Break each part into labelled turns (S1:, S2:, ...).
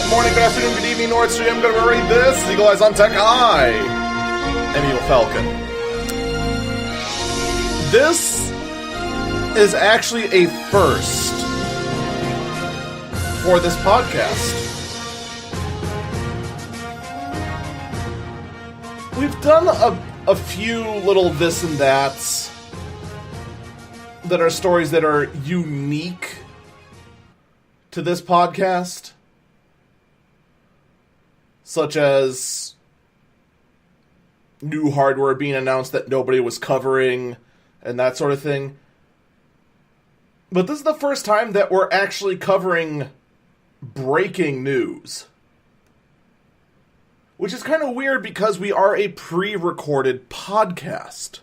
S1: Good morning, good afternoon, good evening, Nord Stream. I'm going to read this. Eagle-eyes.tech. I am Eagle Falcon. This is actually a first for this podcast. We've done a few little this and that's that are stories that are unique to this podcast, such as new hardware being announced that nobody was covering and that sort of thing. But this is the first time that we're actually covering breaking news, which is kind of weird because we are a pre-recorded podcast.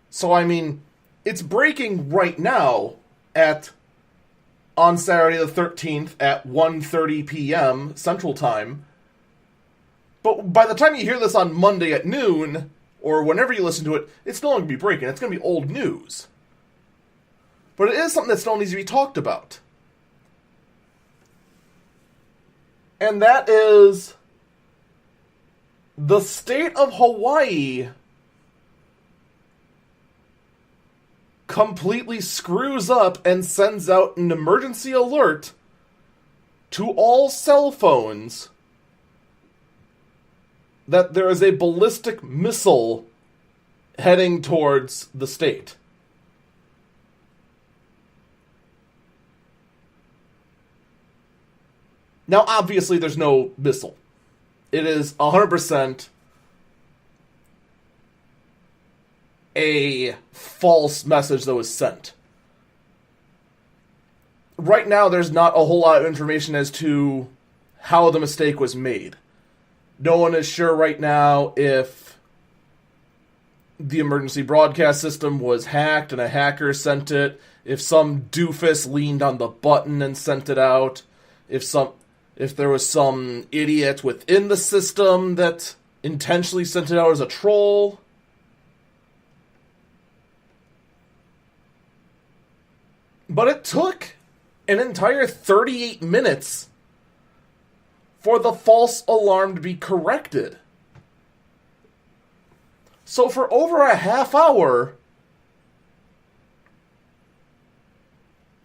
S1: So, I mean, it's breaking right now on Saturday the 13th at 1:30 p.m. Central Time. But by the time you hear this on Monday at noon, or whenever you listen to it, it's still going to be breaking. It's going to be old news. But it is something that still needs to be talked about. And that is the state of Hawaii completely screws up and sends out an emergency alert to all cell phones that there is a ballistic missile heading towards the state. Now, obviously, there's no missile. It is 100% a false message that was sent. Right now, there's not a whole lot of information as to how the mistake was made. No one is sure right now if the emergency broadcast system was hacked and a hacker sent it, if some doofus leaned on the button and sent it out, if there was some idiot within the system that intentionally sent it out as a troll. But it took an entire 38 minutes for the false alarm to be corrected. So for over a half hour,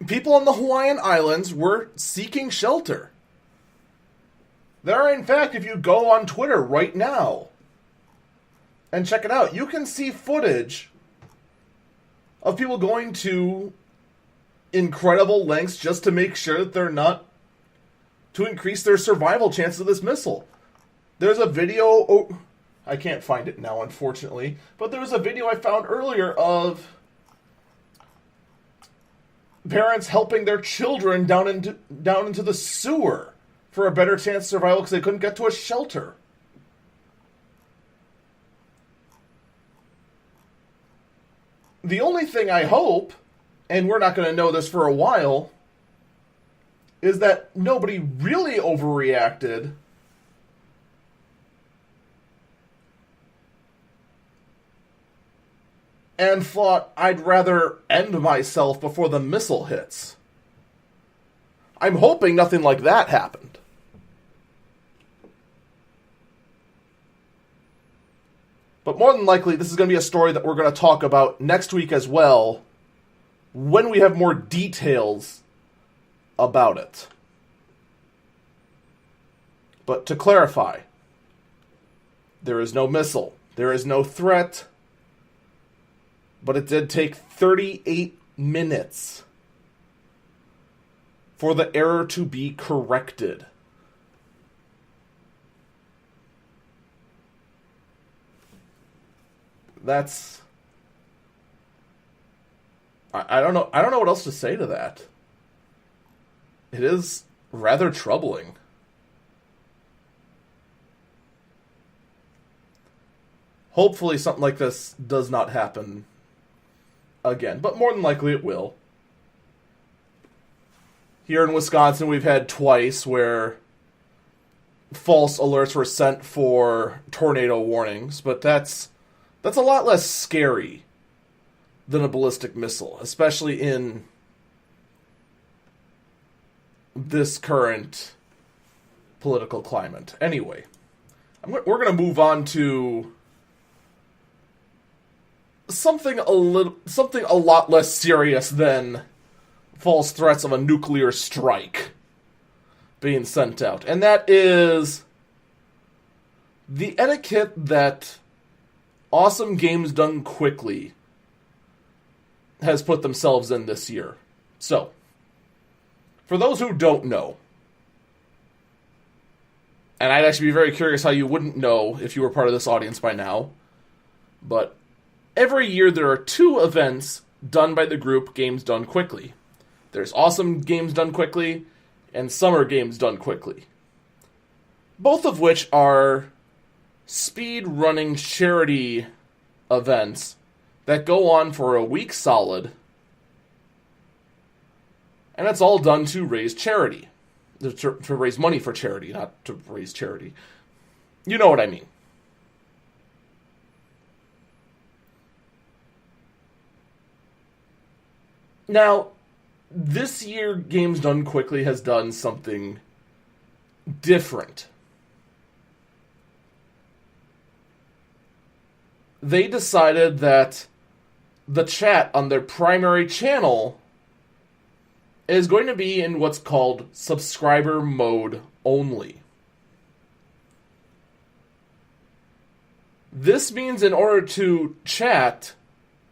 S1: people on the Hawaiian Islands were seeking shelter. There are, in fact, if you go on Twitter right now and check it out, you can see footage of people going to incredible lengths just to make sure that they're not, to increase their survival chances of this missile. There's a video, I can't find it now, unfortunately, but there was a video I found earlier of parents helping their children down into the sewer for a better chance of survival because they couldn't get to a shelter. The only thing I hope, and we're not going to know this for a while, is that nobody really overreacted and thought, I'd rather end myself before the missile hits. I'm hoping nothing like that happened. But more than likely, this is going to be a story that we're going to talk about next week as well, when we have more details about it. But to clarify, there is no missile, there is no threat, but it did take 38 minutes for the error to be corrected. That's... I don't know what else to say to that. It is rather troubling. Hopefully something like this does not happen again, but more than likely it will. Here in Wisconsin, we've had twice where false alerts were sent for tornado warnings, but that's a lot less scary than a ballistic missile, especially in this current political climate. Anyway, we're going to move on to something a lot less serious than false threats of a nuclear strike being sent out, and that is the etiquette that Awesome Games Done Quickly has put themselves in this year. So, for those who don't know, and I'd actually be very curious how you wouldn't know if you were part of this audience by now, but every year there are 2 events done by the group Games Done Quickly. There's Awesome Games Done Quickly and Summer Games Done Quickly. Both of which are speed-running charity events that go on for a week solid, and it's all done to raise charity. To raise money for charity, not to raise charity. You know what I mean. Now, this year Games Done Quickly has done something different. They decided that the chat on their primary channel is going to be in what's called subscriber mode only. This means in order to chat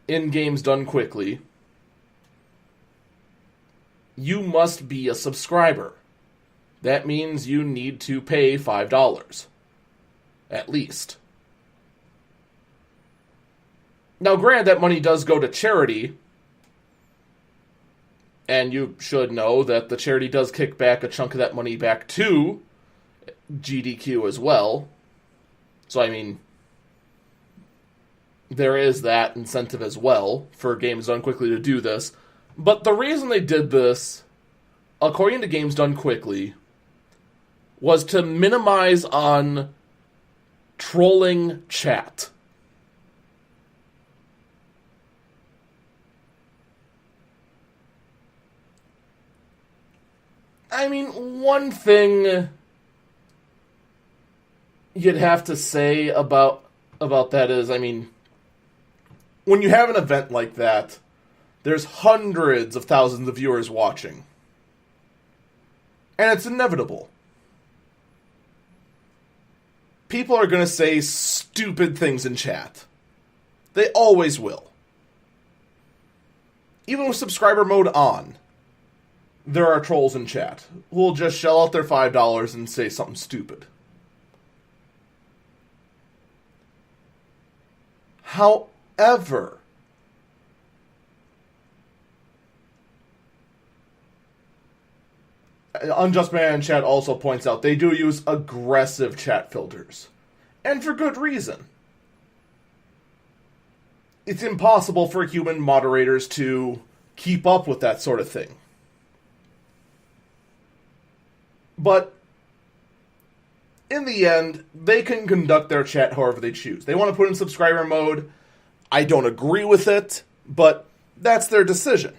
S1: in Games Done Quickly, you must be a subscriber. That means you need to pay $5. At least. Now, granted, that money does go to charity, and you should know that the charity does kick back a chunk of that money back to GDQ as well. So, I mean, there is that incentive as well for Games Done Quickly to do this. But the reason they did this, according to Games Done Quickly, was to minimize on trolling chat. I mean, one thing you'd have to say about that is, I mean, when you have an event like that, there's hundreds of thousands of viewers watching. And it's inevitable. People are going to say stupid things in chat. They always will. Even with subscriber mode on, there are trolls in chat who will just shell out their $5 and say something stupid. However, Unjust Man in chat also points out they do use aggressive chat filters. And for good reason. It's impossible for human moderators to keep up with that sort of thing. But in the end, they can conduct their chat however they choose. They want to put in subscriber mode. I don't agree with it, but that's their decision.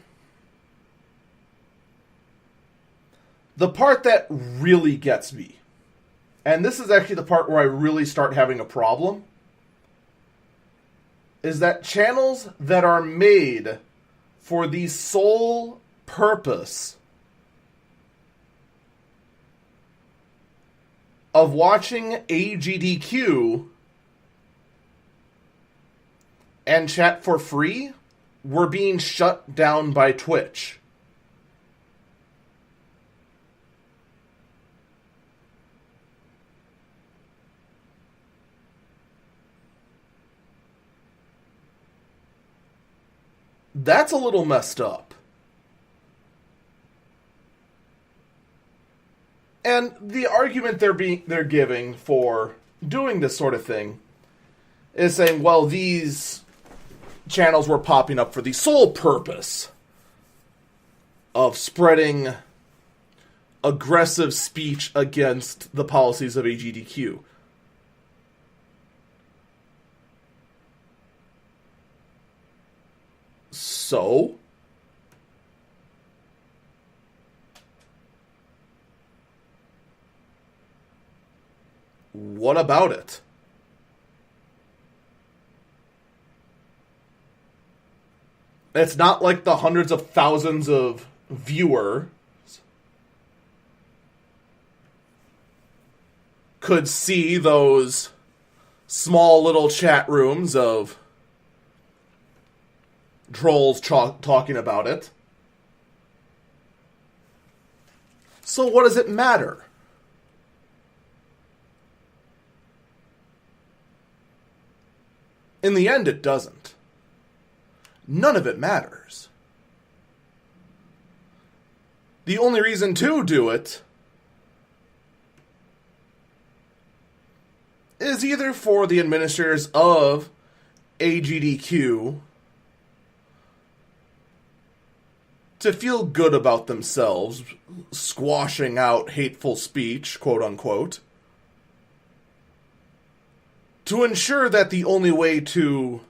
S1: The part that really gets me, and this is actually the part where I really start having a problem, is that channels that are made for the sole purpose of watching AGDQ and chat for free were being shut down by Twitch. That's a little messed up. And the argument they're giving for doing this sort of thing is saying, well, these channels were popping up for the sole purpose of spreading aggressive speech against the policies of AGDQ. So, What about it? It's not like the hundreds of thousands of viewers could see those small little chat rooms of trolls talking about it. So what does it matter? In the end, it doesn't. None of it matters. The only reason to do it is either for the administrators of AGDQ to feel good about themselves, squashing out hateful speech, quote unquote, to ensure that the only way to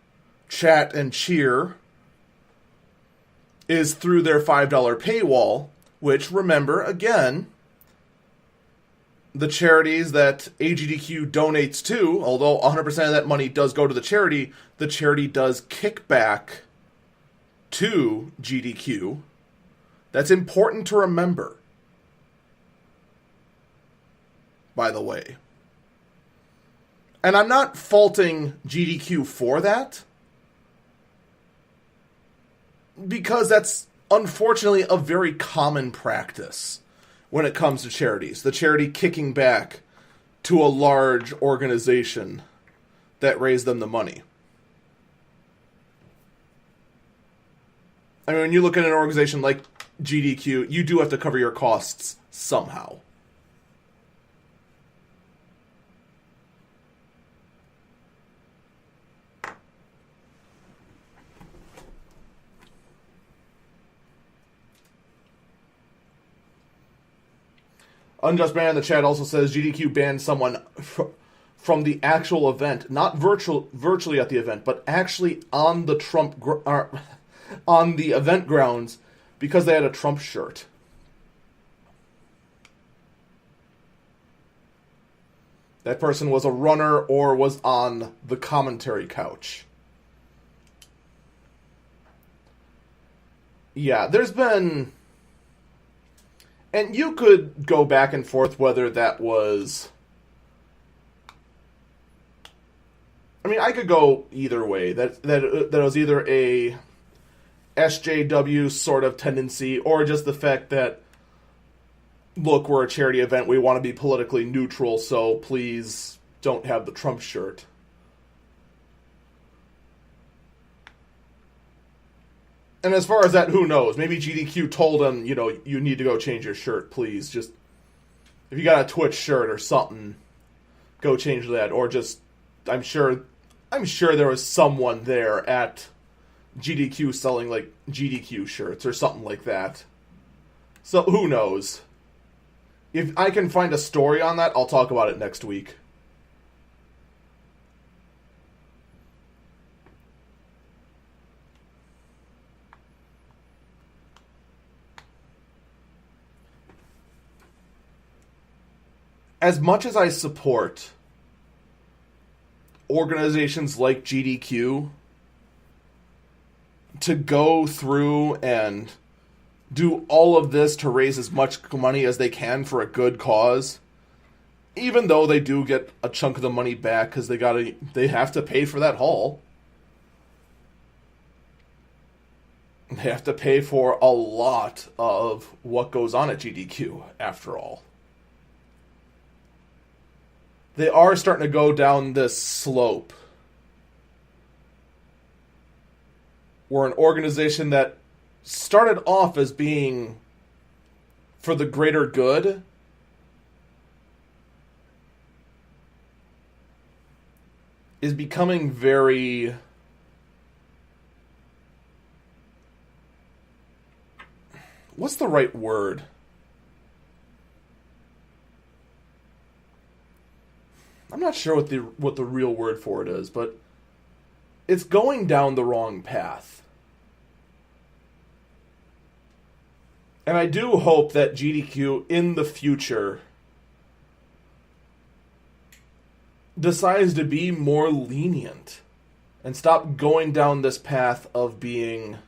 S1: chat and cheer is through their $5 paywall, which, remember, again, the charities that AGDQ donates to, although 100% of that money does go to the charity does kick back to GDQ. That's important to remember, by the way. And I'm not faulting GDQ for that, because that's unfortunately a very common practice when it comes to charities. The charity kicking back to a large organization that raised them the money. I mean, when you look at an organization like GDQ, you do have to cover your costs somehow. Unjust Man in the chat also says GDQ banned someone from the actual event, not virtually at the event, but actually on the on the event grounds because they had a Trump shirt. That person was a runner or was on the commentary couch. Yeah, there's been... And you could go back and forth whether that was... I mean, I could go either way. That was either a SJW sort of tendency or just the fact that, look, we're a charity event, we want to be politically neutral, so please don't have the Trump shirt. And as far as that, who knows? Maybe GDQ told him, you need to go change your shirt, please. Just, if you got a Twitch shirt or something, go change that. Or just, I'm sure there was someone there at GDQ selling, like, GDQ shirts or something like that. So, who knows? If I can find a story on that, I'll talk about it next week. As much as I support organizations like GDQ to go through and do all of this to raise as much money as they can for a good cause, even though they do get a chunk of the money back because they have to pay for that hall. They have to pay for a lot of what goes on at GDQ, after all. They are starting to go down this slope where an organization that started off as being for the greater good is becoming very... What's the right word? I'm not sure what the real word for it is, but it's going down the wrong path. And I do hope that GDQ in the future decides to be more lenient and stop going down this path of being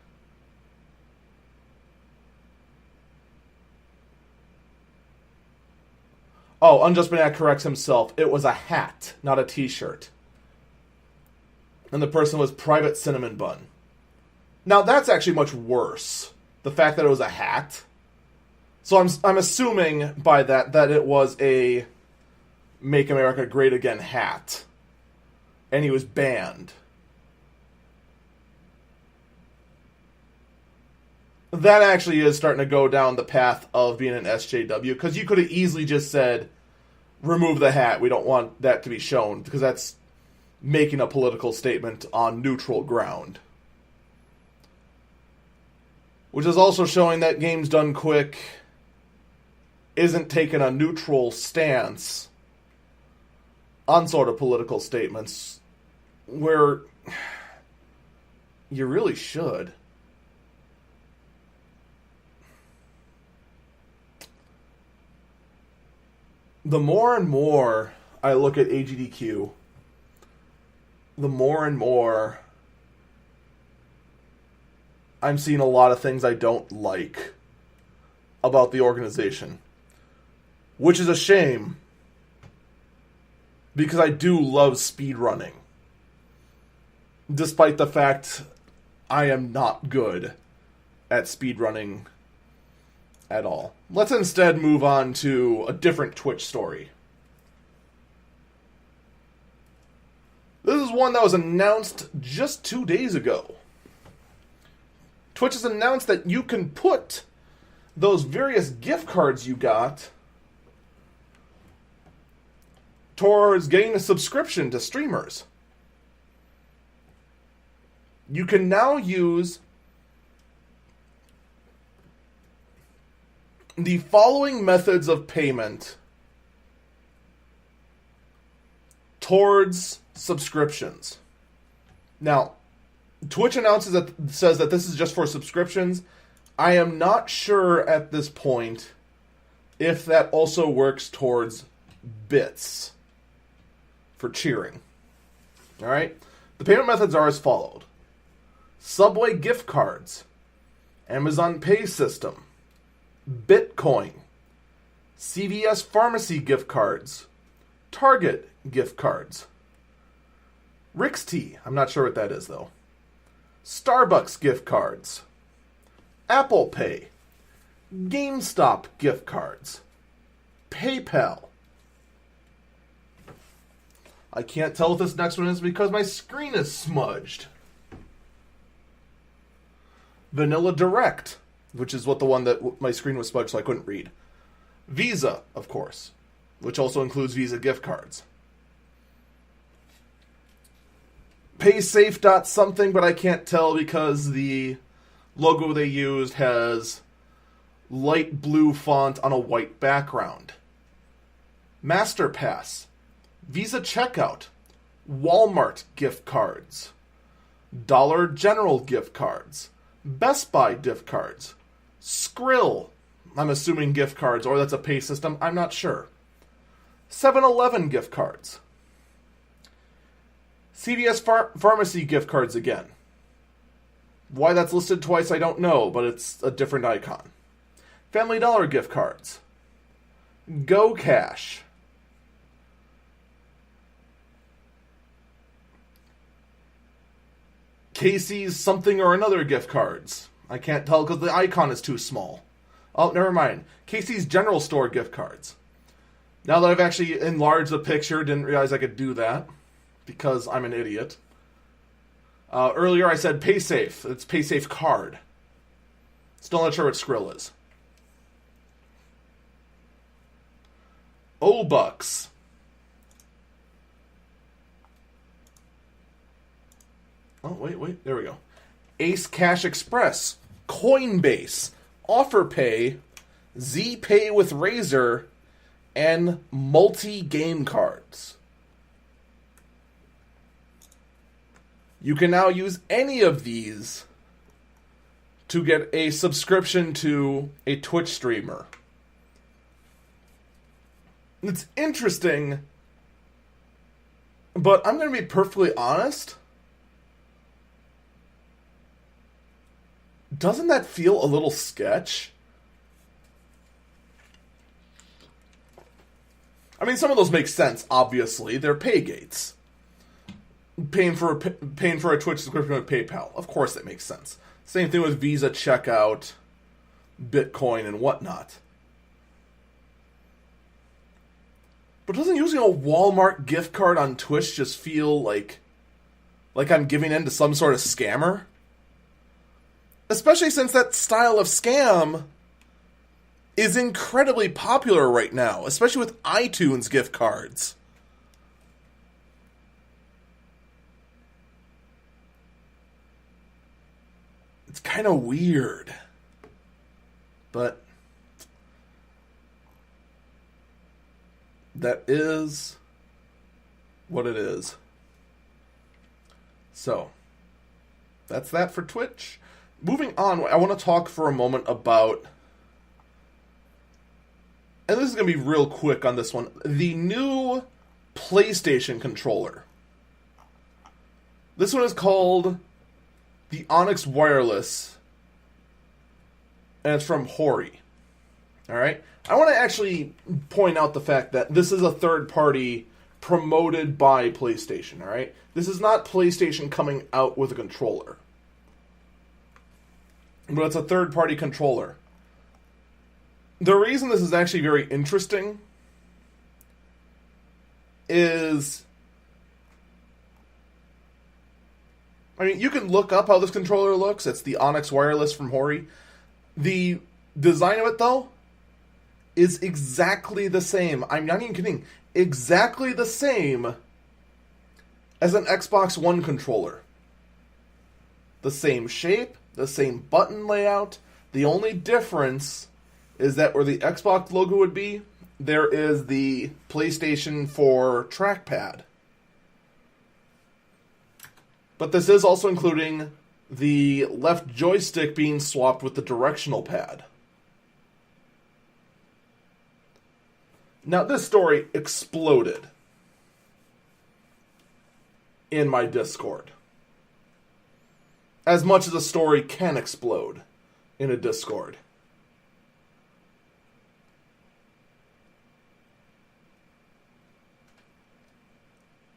S1: Unjust Maniac corrects himself. It was a hat, not a t-shirt. And the person was Private Cinnamon Bun. Now, that's actually much worse. The fact that it was a hat. So I'm assuming by that it was a Make America Great Again hat. And he was banned. That actually is starting to go down the path of being an SJW, because you could have easily just said, remove the hat, we don't want that to be shown, because that's making a political statement on neutral ground. Which is also showing that Games Done Quick isn't taking a neutral stance on sort of political statements, where you really should. The more and more I look at AGDQ, the more and more I'm seeing a lot of things I don't like about the organization. Which is a shame, because I do love speedrunning. Despite the fact I am not good at speedrunning at all. Let's instead move on to a different Twitch story. This is one that was announced just 2 days ago. Twitch has announced that you can put those various gift cards you got towards getting a subscription to streamers. You can now use the following methods of payment towards subscriptions. Now, Twitch says that this is just for subscriptions. I am not sure at this point if that also works towards bits for cheering. All right? The payment methods are as followed. Subway gift cards, Amazon Pay system, Bitcoin, CVS pharmacy gift cards, Target gift cards, Rick's Tea, I'm not sure what that is though, Starbucks gift cards, Apple Pay, GameStop gift cards, PayPal. I can't tell what this next one is because my screen is smudged. Vanilla Direct, which is what the one that my screen was smudged so I couldn't read. Visa, of course, which also includes Visa gift cards. PaySafe something, but I can't tell because the logo they used has light blue font on a white background. MasterPass, Visa Checkout, Walmart gift cards, Dollar General gift cards, Best Buy gift cards, Skrill, I'm assuming gift cards, or that's a pay system, I'm not sure. 7-Eleven gift cards. CVS Pharmacy gift cards again. Why that's listed twice, I don't know, but it's a different icon. Family Dollar gift cards. Go Cash. Casey's something or another gift cards. I can't tell because the icon is too small. Oh, never mind. Casey's General Store gift cards. Now that I've actually enlarged the picture, didn't realize I could do that because I'm an idiot. Earlier I said PaySafe. It's PaySafe card. Still not sure what Skrill is. O-Bucks. Oh, wait. There we go. Ace Cash Express. Coinbase. OfferPay. Z-Pay with Razor. And multi-game cards. You can now use any of these to get a subscription to a Twitch streamer. It's interesting But I'm going to be perfectly honest. Doesn't that feel a little sketch? I mean, some of those make sense, obviously. They're pay gates. Paying for a Twitch subscription with PayPal. Of course that makes sense. Same thing with Visa checkout, Bitcoin, and whatnot. But doesn't using a Walmart gift card on Twitch just feel like I'm giving in to some sort of scammer? Especially since that style of scam is incredibly popular right now, especially with iTunes gift cards. It's kind of weird. But that is what it is. So, that's that for Twitch. Moving on, I want to talk for a moment about, and this is going to be real quick on this one, the new PlayStation controller. This one is called the Onyx Wireless, and it's from Hori. Alright? I want to actually point out the fact that this is a third party promoted by PlayStation, alright? This is not PlayStation coming out with a controller. But it's a third party controller. The reason this is actually very interesting is, I mean, you can look up how this controller looks. It's the Onyx Wireless from Hori. The design of it, though, is exactly the same. I'm not even kidding. Exactly the same as an Xbox One controller. The same shape, the same button layout. The only difference is that where the Xbox logo would be, there is the PlayStation 4 trackpad. But this is also including the left joystick being swapped with the directional pad. Now, this story exploded in my Discord. As much as a story can explode in a Discord.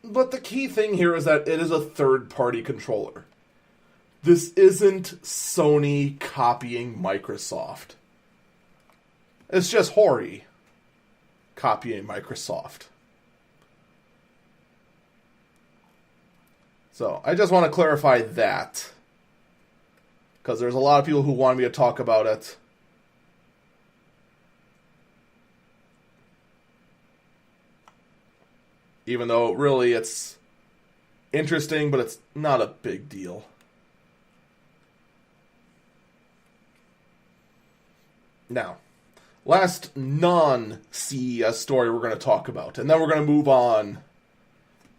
S1: But the key thing here is that it is a third-party controller. This isn't Sony copying Microsoft. It's just Hori copying Microsoft. So, I just want to clarify that. Because there's a lot of people who want me to talk about it. Even though, really, it's interesting, but it's not a big deal. Now, last non-CES story we're going to talk about, and then we're going to move on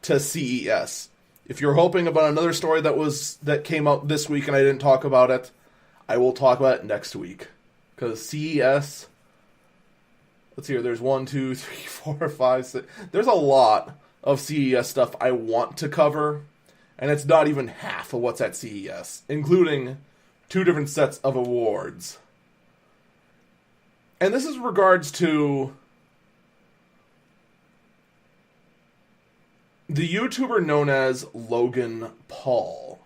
S1: to CES. If you're hoping about another story that came out this week and I didn't talk about it, I will talk about it next week. Because CES, let's see here, there's 1, 2, 3, 4, 5, 6. There's a lot of CES stuff I want to cover, and it's not even half of what's at CES, including 2 different sets of awards. And this is in regards to the YouTuber known as Logan Paul.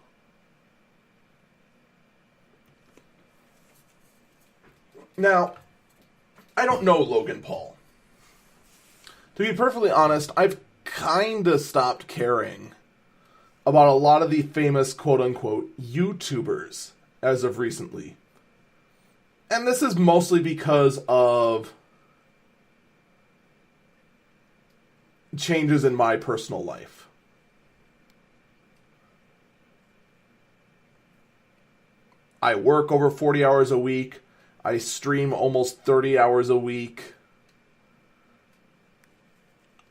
S1: Now, I don't know Logan Paul. To be perfectly honest, I've kinda stopped caring about a lot of the famous quote-unquote YouTubers as of recently. And this is mostly because of changes in my personal life. I work over 40 hours a week. I stream almost 30 hours a week.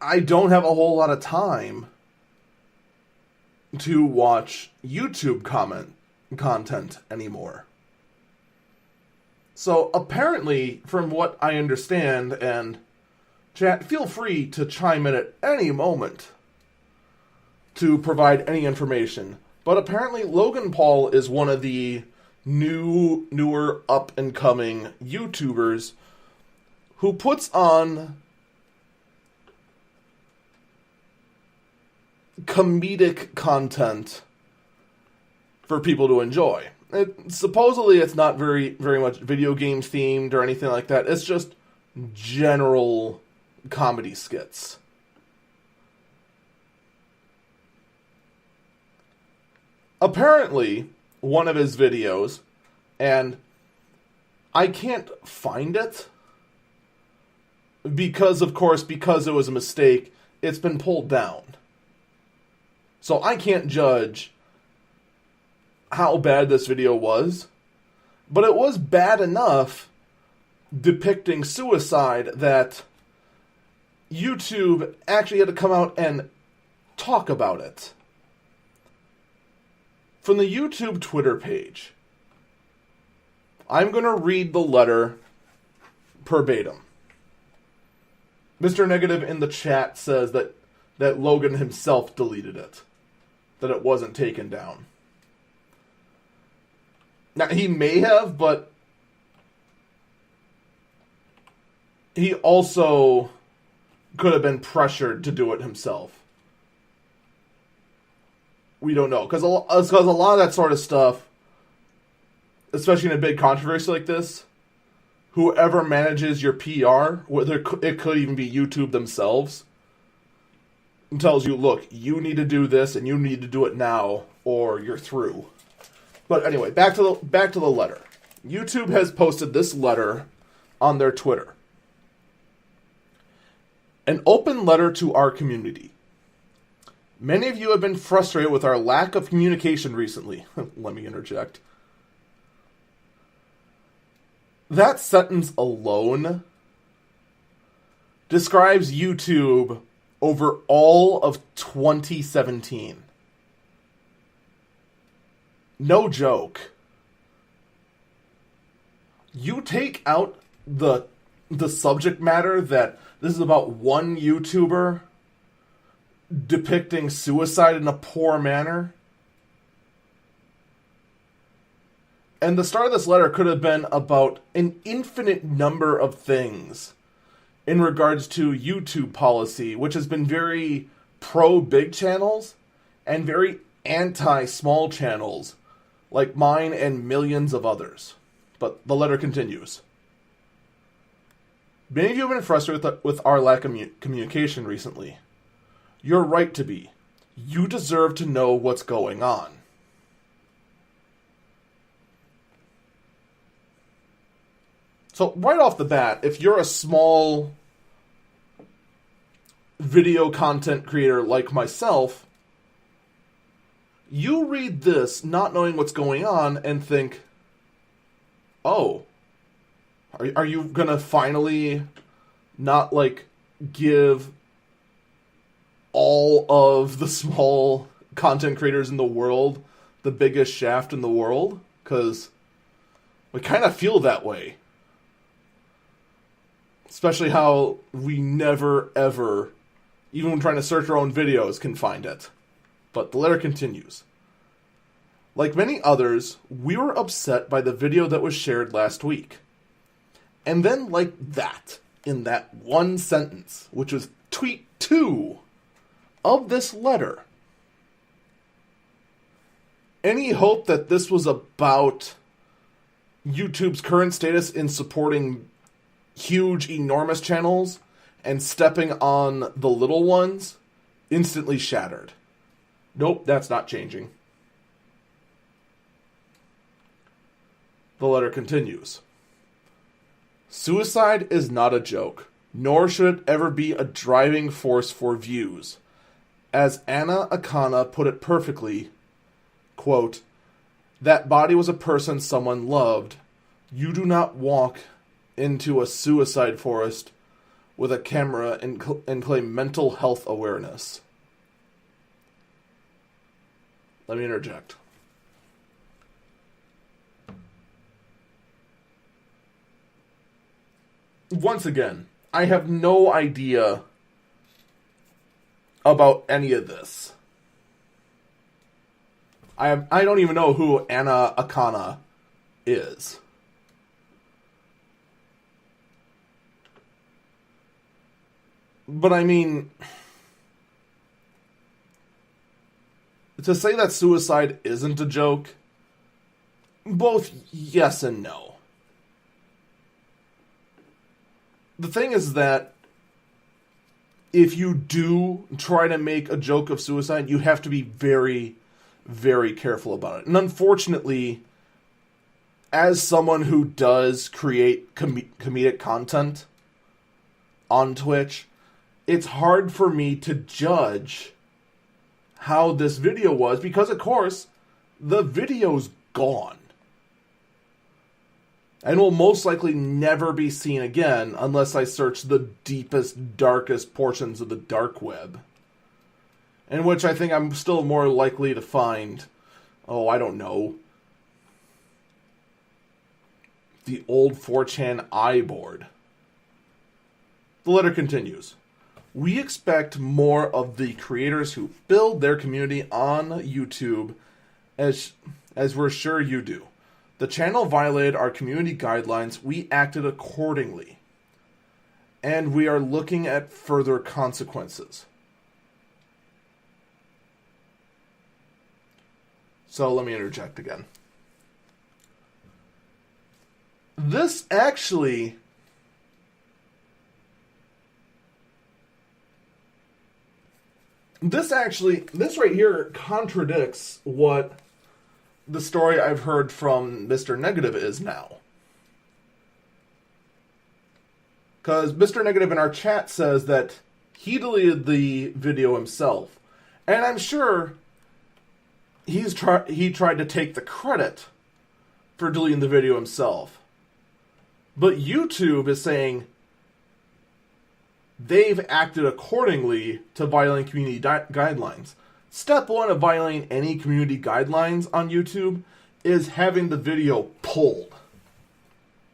S1: I don't have a whole lot of time to watch YouTube content anymore. So apparently, from what I understand, and chat, feel free to chime in at any moment. to provide any information. But apparently Logan Paul is one of the newer up-and-coming YouTubers who puts on comedic content for people to enjoy. Supposedly it's not very much video game themed or anything like that. It's just general comedy skits. Apparently, one of his videos, and I can't find it because it was a mistake, it's been pulled down. So I can't judge how bad this video was, but it was bad enough depicting suicide that YouTube actually had to come out and talk about it. From the YouTube Twitter page, I'm going to read the letter verbatim. Mr. Negative in the chat says that Logan himself deleted it, that it wasn't taken down. Now, he may have, but he also could have been pressured to do it himself. We don't know. Because a lot of that sort of stuff, especially in a big controversy like this, whoever manages your PR, whether it could even be YouTube themselves, and tells you, look, you need to do this and you need to do it now or you're through. But anyway, back to the letter. YouTube has posted this letter on their Twitter. An open letter to our community. Many of you have been frustrated with our lack of communication recently. Let me interject. That sentence alone describes YouTube over all of 2017. No joke. You take out the subject matter that this is about one YouTuber depicting suicide in a poor manner. And the start of this letter could have been about an infinite number of things in regards to YouTube policy, which has been very pro-big channels and very anti-small channels, like mine and millions of others. But the letter continues. Many of you have been frustrated with our lack of communication recently. You're right to be. You deserve to know what's going on. So right off the bat, if you're a small video content creator like myself, you read this not knowing what's going on and think, oh, are you going to finally not, give all of the small content creators in the world the biggest shaft in the world? Because we kind of feel that way. Especially how we never, ever, even when trying to search our own videos, can find it. But the letter continues. Like many others, we were upset by the video that was shared last week. And then like that, in that one sentence, which was tweet 2 of this letter, any hope that this was about YouTube's current status in supporting huge, enormous channels and stepping on the little ones instantly shattered. Nope, that's not changing. The letter continues. Suicide is not a joke, nor should it ever be a driving force for views. As Anna Akana put it perfectly, quote, that body was a person someone loved. You do not walk into a suicide forest with a camera and claim mental health awareness. Let me interject. Once again, I have no idea about any of this. I don't even know who Anna Akana is. But I mean, to say that suicide isn't a joke, both yes and no. The thing is that if you do try to make a joke of suicide, you have to be very, very careful about it. And unfortunately, as someone who does create comedic content on Twitch, it's hard for me to judge how this video was because, of course, the video's gone. And will most likely never be seen again unless I search the deepest, darkest portions of the dark web. In which I think I'm still more likely to find, I don't know, the old 4chan iBoard. The letter continues. We expect more of the creators who build their community on YouTube, as we're sure you do. The channel violated our community guidelines. We acted accordingly. And we are looking at further consequences. So let me interject again. This right here contradicts what the story I've heard from Mr. Negative is now. Because Mr. Negative in our chat says that he deleted the video himself. And I'm sure he tried to take the credit for deleting the video himself. But YouTube is saying they've acted accordingly to violating community guidelines. Step one of violating any community guidelines on YouTube is having the video pulled.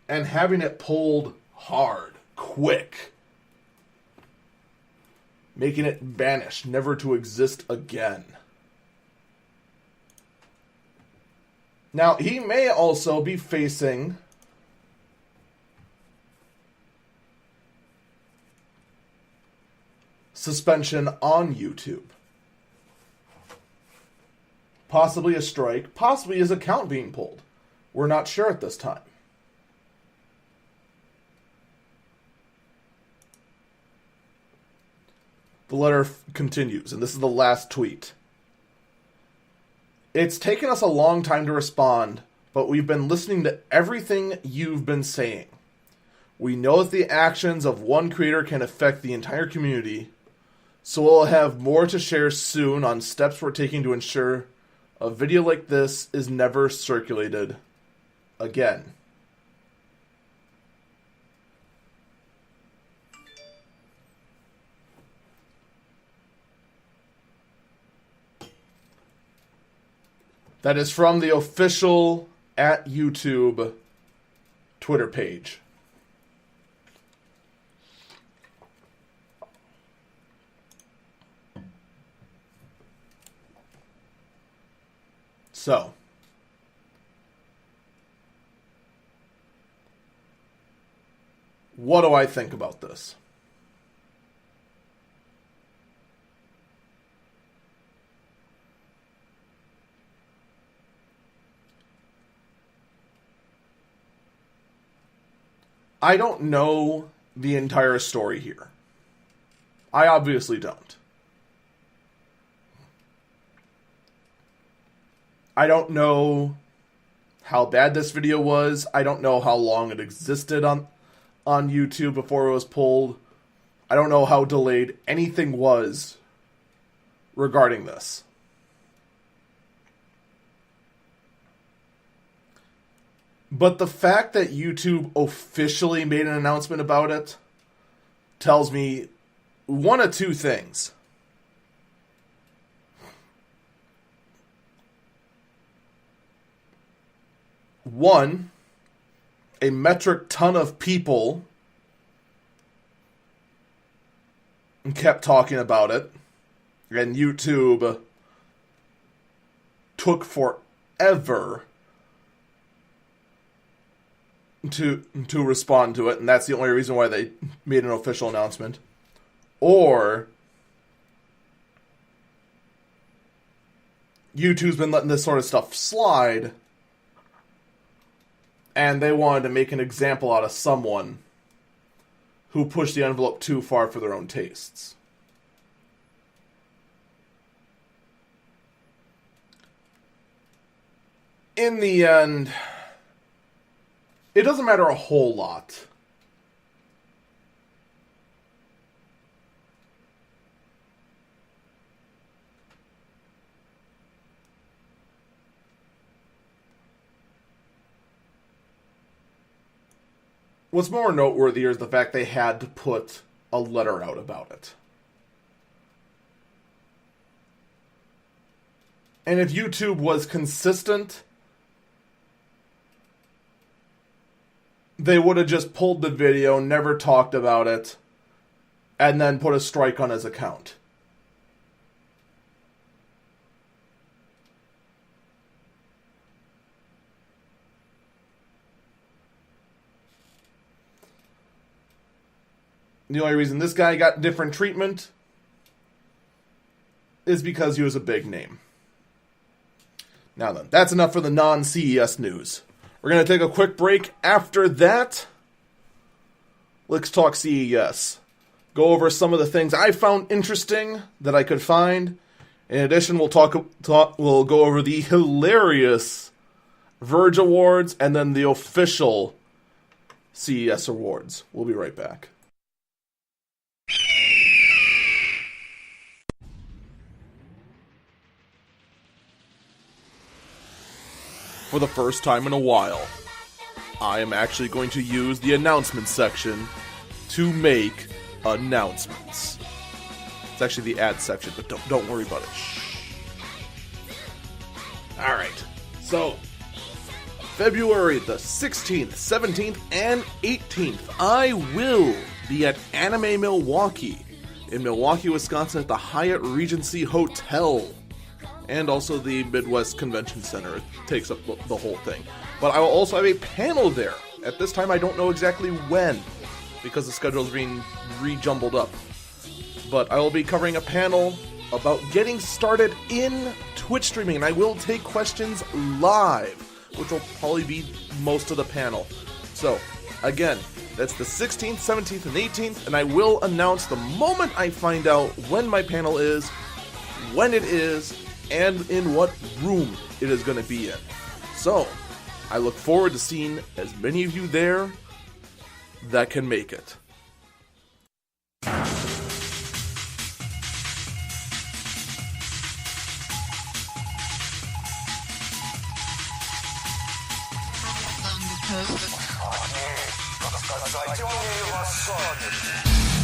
S1: And having it pulled hard, quick. Making it vanish, never to exist again. Now, he may also be facing suspension on YouTube. Possibly a strike, possibly his account being pulled. We're not sure at this time. The letter continues, and this is the last tweet. It's taken us a long time to respond, but we've been listening to everything you've been saying. We know that the actions of one creator can affect the entire community, so we'll have more to share soon on steps we're taking to ensure a video like this is never circulated again. That is from the official @YouTube Twitter page. So, what do I think about this? I don't know the entire story here. I obviously don't. I don't know how bad this video was. I don't know how long it existed on YouTube before it was pulled. I don't know how delayed anything was regarding this. But the fact that YouTube officially made an announcement about it tells me one of two things. One, a metric ton of people kept talking about it, and YouTube took forever to respond to it, and that's the only reason why they made an official announcement. Or YouTube's been letting this sort of stuff slide, and they wanted to make an example out of someone who pushed the envelope too far for their own tastes. In the end, it doesn't matter a whole lot. What's more noteworthy is the fact they had to put a letter out about it. And if YouTube was consistent, they would have just pulled the video, never talked about it, and then put a strike on his account. The only reason this guy got different treatment is because he was a big name. Now then, that's enough for the non-CES news. We're going to take a quick break. After that, let's talk CES. Go over some of the things I found interesting that I could find. In addition, we'll go over the hilarious Verge Awards and then the official CES awards. We'll be right back. For the first time in a while, I am actually going to use the announcements section to make announcements. It's actually the ad section, but don't worry about it. Shh. Alright, so February the 16th, 17th, and 18th, I will be at Anime Milwaukee in Milwaukee, Wisconsin at the Hyatt Regency Hotel. And also the Midwest Convention Center. It takes up the whole thing. But I will also have a panel there. At this time, I don't know exactly when, because the schedule is being re-jumbled up. But I will be covering a panel about getting started in Twitch streaming, and I will take questions live, which will probably be most of the panel. So, again, that's the 16th, 17th, and 18th, and I will announce the moment I find out when my panel is, when it is, and in what room it is going to be in. So, I look forward to seeing as many of you there that can make it.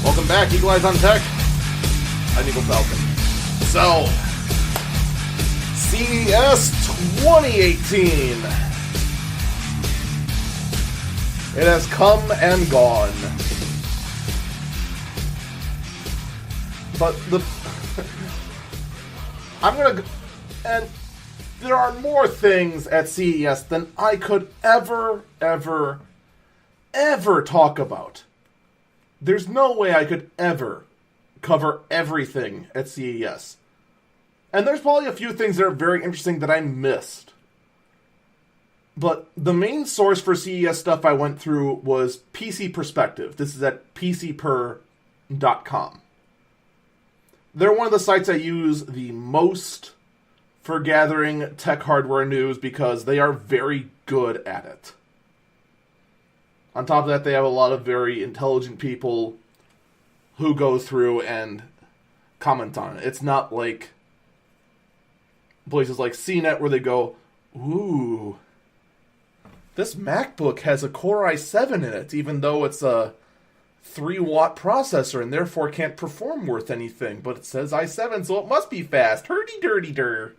S1: Welcome back, eagleeyes.tech. I'm Eagle Falcon. So, CES 2018. It has come and gone. But and there are more things at CES than I could ever talk about. There's no way I could ever cover everything at CES. And there's probably a few things that are very interesting that I missed. But the main source for CES stuff I went through was PC Perspective. This is at pcper.com. They're one of the sites I use the most for gathering tech hardware news because they are very good at it. On top of that, they have a lot of very intelligent people who go through and comment on it. It's not like places like CNET where they go, ooh, this MacBook has a Core i7 in it, even though it's a 3-watt processor and therefore can't perform worth anything, but it says i7, so it must be fast. Hurdy-durdy-dur.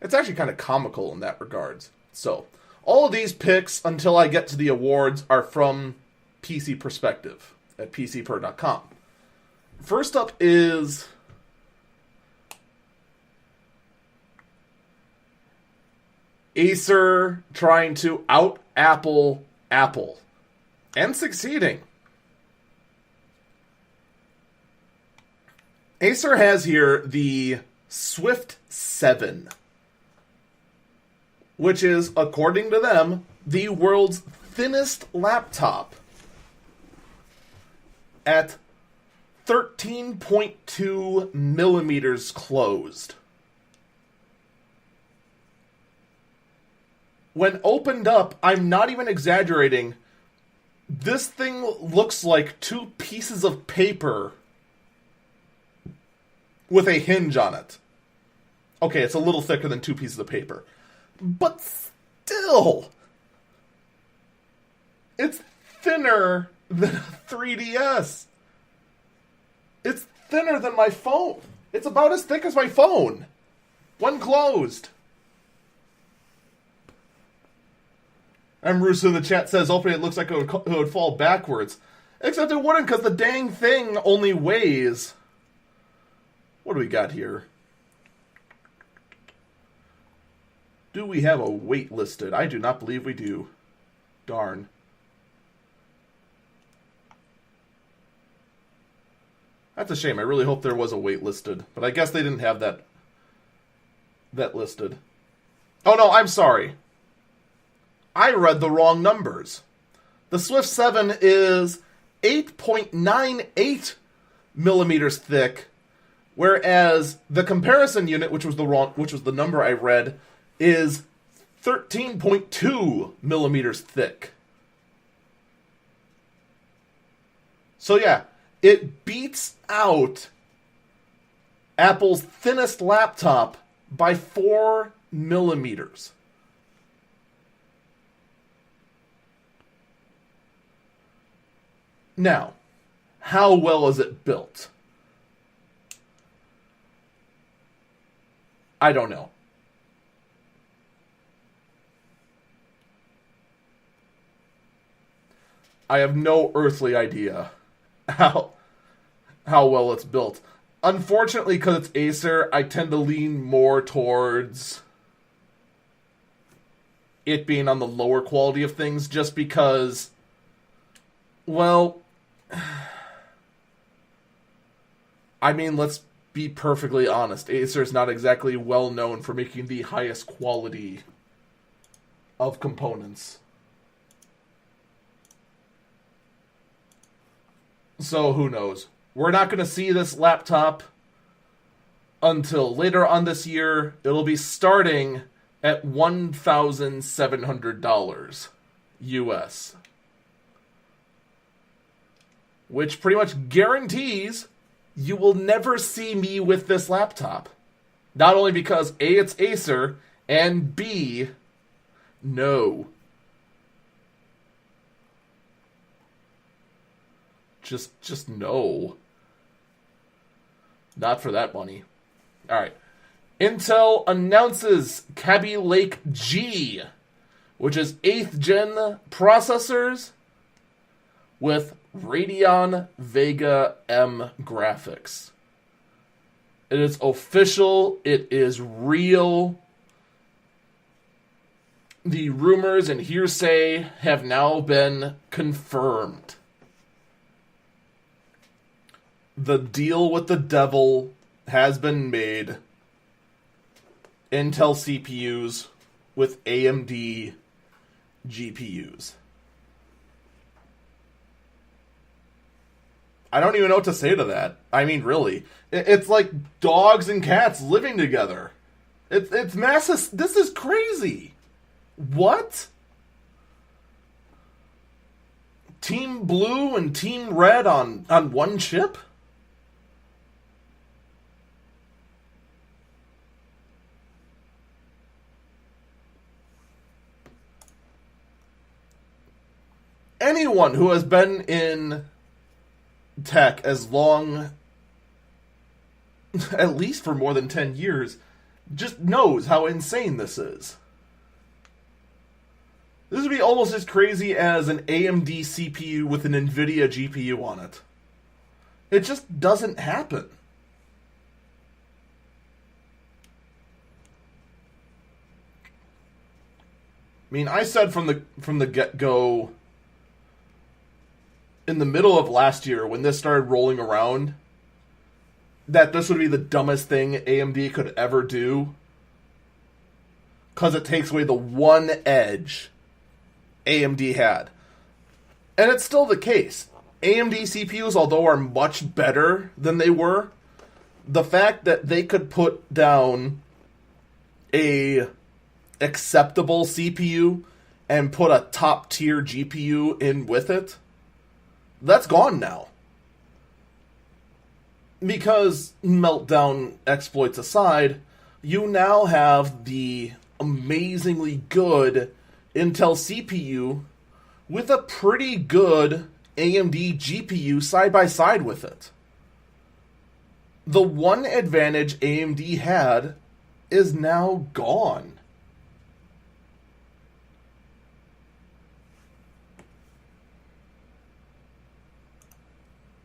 S1: It's actually kind of comical in that regards. So, all of these picks, until I get to the awards, are from PC Perspective at pcper.com. First up is Acer trying to out-Apple Apple. And succeeding. Acer has here the Swift 7. Which is, according to them, the world's thinnest laptop. At 13.2 millimeters closed. When opened up, I'm not even exaggerating, this thing looks like 2 pieces of paper with a hinge on it. Okay, it's a little thicker than 2 pieces of paper. But still, it's thinner than a 3DS. It's thinner than my phone. It's about as thick as my phone when closed. And Russo in the chat says, opening it looks like it would fall backwards. Except it wouldn't, because the dang thing only weighs... What do we got here? Do we have a weight listed? I do not believe we do. Darn. That's a shame. I really hope there was a weight listed. But I guess they didn't have that listed. Oh no, I'm sorry. I read the wrong numbers. The Swift 7 is 8.98 millimeters thick, whereas the comparison unit, which was the number I read, is 13.2 millimeters thick. So yeah, it beats out Apple's thinnest laptop by 4 millimeters. Now, how well is it built? I don't know. I have no earthly idea how well it's built. Unfortunately, because it's Acer, I tend to lean more towards it being on the lower quality of things, just because, well, I mean, let's be perfectly honest. Acer is not exactly well known for making the highest quality of components. So who knows? We're not going to see this laptop until later on this year. It'll be starting at $1,700 US. Which pretty much guarantees you will never see me with this laptop. Not only because A, it's Acer, and B, no. Just no. Not for that money. Alright. Intel announces Kaby Lake G, which is 8th gen processors with Radeon Vega M graphics. It is official. It is real. The rumors and hearsay have now been confirmed. The deal with the devil has been made. Intel CPUs with AMD GPUs. I don't even know what to say to that. I mean, really. It's like dogs and cats living together. It's massive. This is crazy. What? Team Blue and Team Red on one chip? Anyone who has been in tech as long, at least for more than 10 years, just knows how insane this is. This would be almost as crazy as an AMD CPU with an NVIDIA GPU on it. It just doesn't happen. I mean, I said from the get-go, in the middle of last year, when this started rolling around, that this would be the dumbest thing AMD could ever do, because it takes away the one edge AMD had. And it's still the case. AMD CPUs, although are much better than they were, the fact that they could put down a acceptable CPU and put a top tier GPU in with it, that's gone now. Because meltdown exploits aside, you now have the amazingly good Intel CPU with a pretty good AMD GPU side by side with it. The one advantage AMD had is now gone.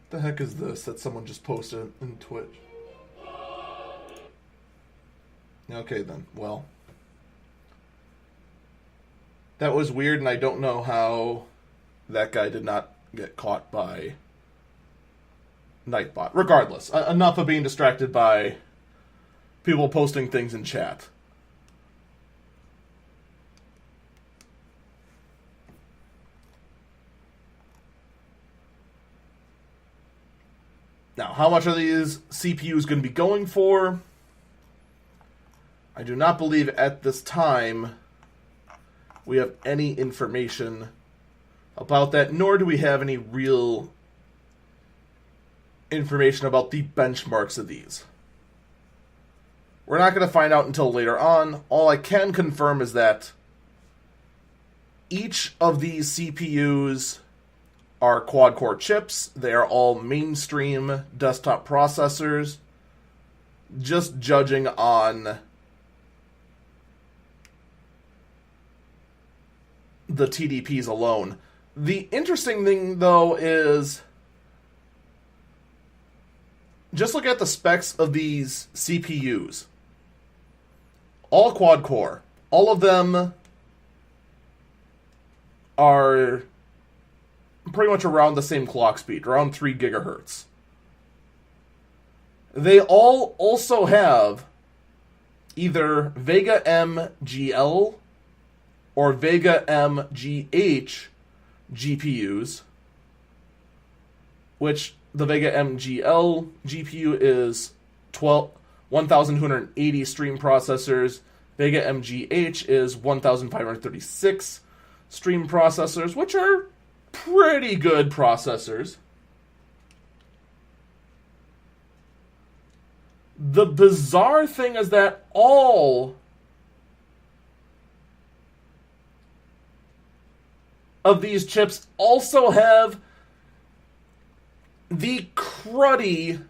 S1: The heck is this that someone just posted in Twitch? Okay then, well. That was weird, and I don't know how that guy did not get caught by Nightbot. Regardless, enough of being distracted by people posting things in chat. Now, how much are these CPUs going to be going for? I do not believe at this time we have any information about that, nor do we have any real information about the benchmarks of these. We're not going to find out until later on. All I can confirm is that each of these CPUs are quad-core chips. They are all mainstream desktop processors. Just judging on the TDPs alone. The interesting thing, though, is just look at the specs of these CPUs. All quad-core. All of them are pretty much around the same clock speed, around 3 gigahertz. They all also have either Vega MGL or Vega MGH GPUs, which the Vega MGL GPU is 1,280 stream processors. Vega MGH is 1,536 stream processors, which are pretty good processors. The bizarre thing is that all of these chips also have the cruddy,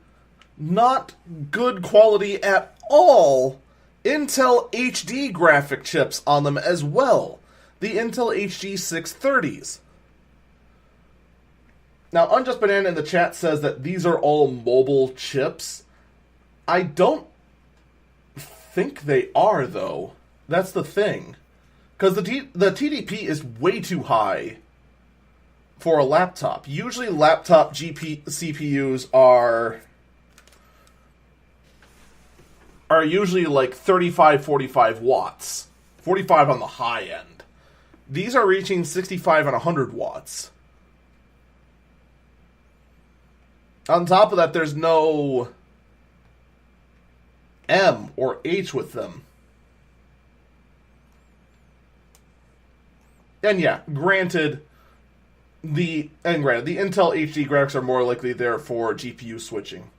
S1: not good quality at all, Intel HD graphic chips on them as well. The Intel HD 630s. Now, Unjust Banana in the chat says that these are all mobile chips. I don't think they are, though. That's the thing. Because the TDP is way too high for a laptop. Usually laptop CPUs are usually like 35, 45 watts. 45 on the high end. These are reaching 65 and 100 watts. On top of that, there's no M or H with them. And yeah, granted, the Intel HD graphics are more likely there for GPU switching,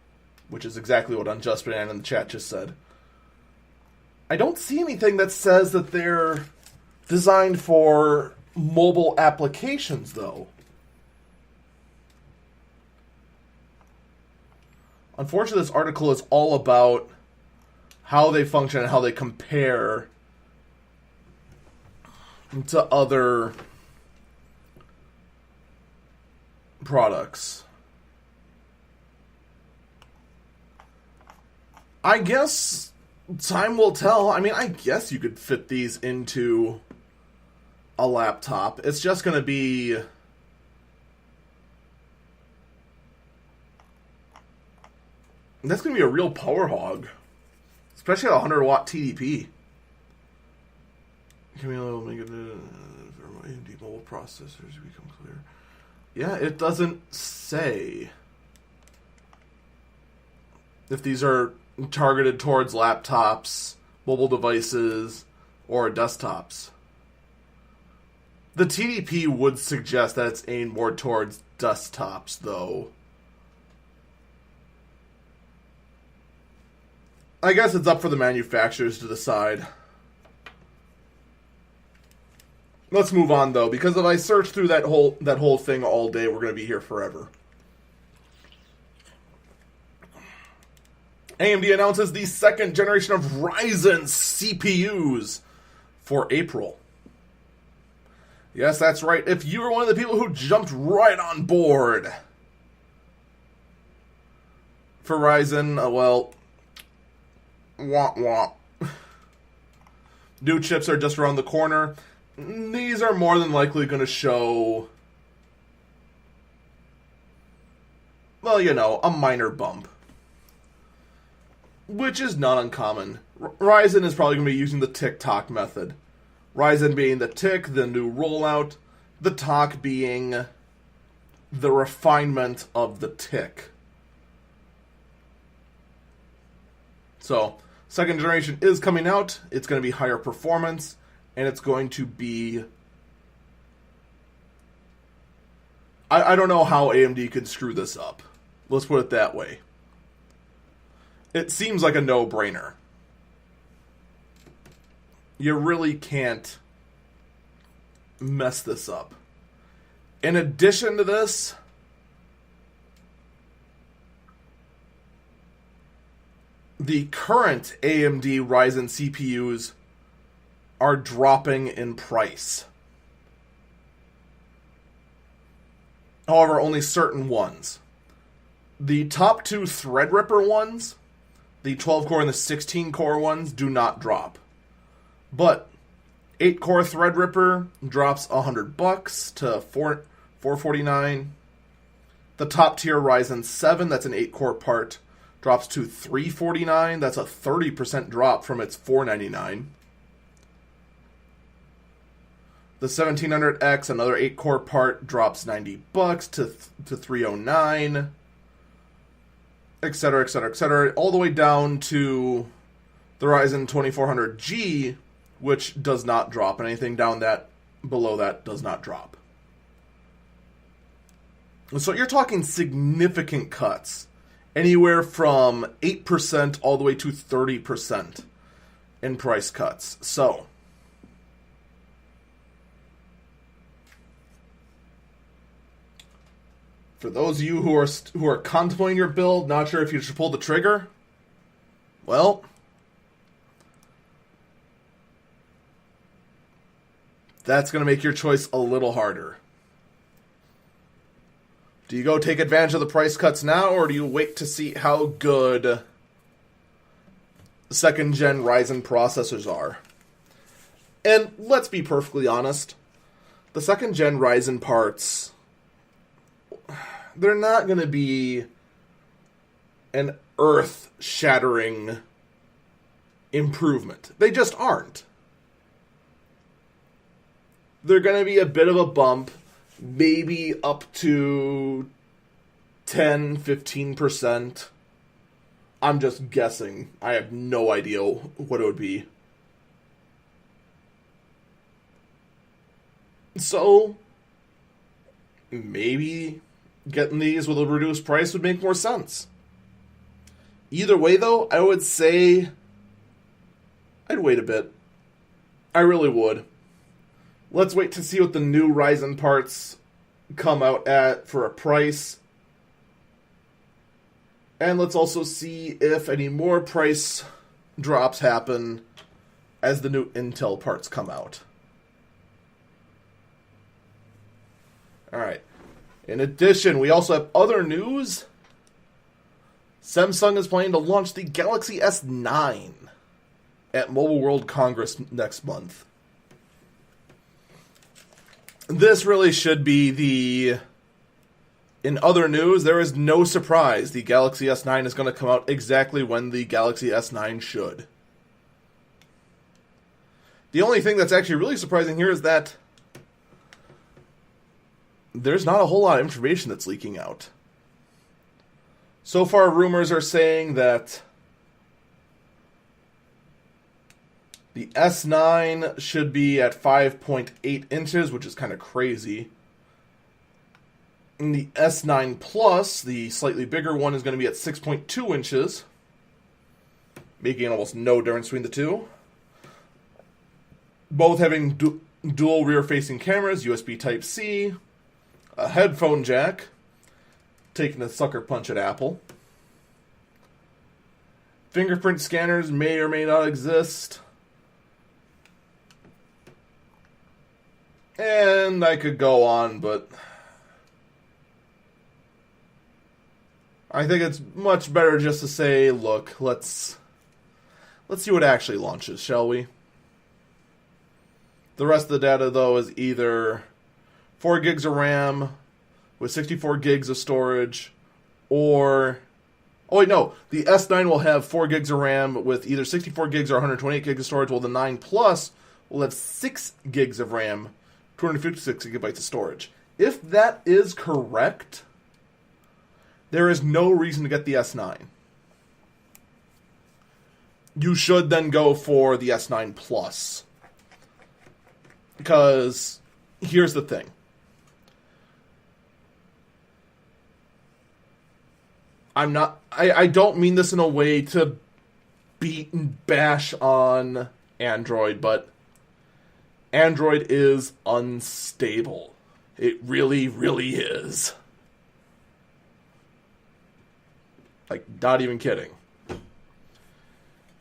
S1: which is exactly what Unjust Banana in the chat just said. I don't see anything that says that they're designed for mobile applications, though. Unfortunately, this article is all about how they function and how they compare to other products. I guess time will tell. I mean, I guess you could fit these into a laptop. It's just going to be... That's going to be a real power hog. Especially at 100 watt TDP. Can we make it AMD mobile processors become clear? Yeah, it doesn't say if these are targeted towards laptops, mobile devices, or desktops. The TDP would suggest that it's aimed more towards desktops, though. I guess it's up for the manufacturers to decide. Let's move on, though, because if I search through that whole thing all day, we're going to be here forever. AMD announces the second generation of Ryzen CPUs for April. Yes, that's right. If you were one of the people who jumped right on board for Ryzen, well, womp womp. New chips are just around the corner. These are more than likely going to show, well, you know, a minor bump. Which is not uncommon. Ryzen is probably going to be using the tick-tock method. Ryzen being the tick, the new rollout. The tock being the refinement of the tick. So, second generation is coming out. It's going to be higher performance. And it's going to be... I don't know how AMD could screw this up. Let's put it that way. It seems like a no-brainer. You really can't mess this up. In addition to this, the current AMD Ryzen CPUs are dropping in price. However, only certain ones. The top two Threadripper ones, the 12-core and the 16-core ones, do not drop. But 8-core Threadripper drops $100 to $449. The top tier Ryzen 7, that's an 8-core part, drops to $349. That's a 30% drop from its $499. The 1700X, another 8-core part, drops $90 to $309, etc., etc., etc., all the way down to the Ryzen 2400G, which does not drop. Anything below that does not drop. So you're talking significant cuts, anywhere from 8% all the way to 30% in price cuts. So for those of you who are contemplating your build, not sure if you should pull the trigger, well, that's going to make your choice a little harder. Do you go take advantage of the price cuts now, or do you wait to see how good second-gen Ryzen processors are? And let's be perfectly honest, the second-gen Ryzen parts, they're not going to be an earth-shattering improvement. They just aren't. They're going to be a bit of a bump, maybe up to 10-15%. I'm just guessing. I have no idea what it would be. So, maybe getting these with a reduced price would make more sense. Either way, though, I would say I'd wait a bit. I really would. Let's wait to see what the new Ryzen parts come out at for a price. And let's also see if any more price drops happen as the new Intel parts come out. Alright. In addition, we also have other news. Samsung is planning to launch the Galaxy S9 at Mobile World Congress next month. this really should be the... In other news, there is no surprise the Galaxy S9 is going to come out exactly when the Galaxy S9 should. The only thing that's actually really surprising here is that there's not a whole lot of information that's leaking out. So far, rumors are saying that the S9 should be at 5.8 inches, which is kind of crazy. And the S9 Plus, the slightly bigger one, is going to be at 6.2 inches, making almost no difference between the two. Both having dual rear-facing cameras, USB Type-C, a headphone jack, taking a sucker punch at Apple. Fingerprint scanners may or may not exist. And I could go on, but I think it's much better just to say, look, let's see what actually launches, shall we? The rest of the data, though, is either 4 gigs of RAM with 64 gigs of storage, or... Oh, wait, no. The S9 will have 4 gigs of RAM with either 64 gigs or 128 gigs of storage, while the 9 Plus will have 6 gigs of RAM, 256 gigabytes of storage. If that is correct, there is no reason to get the S9. You should then go for the S9 Plus. Because here's the thing. I don't mean this in a way to beat and bash on Android, but Android is unstable. It really, really is. Like, not even kidding.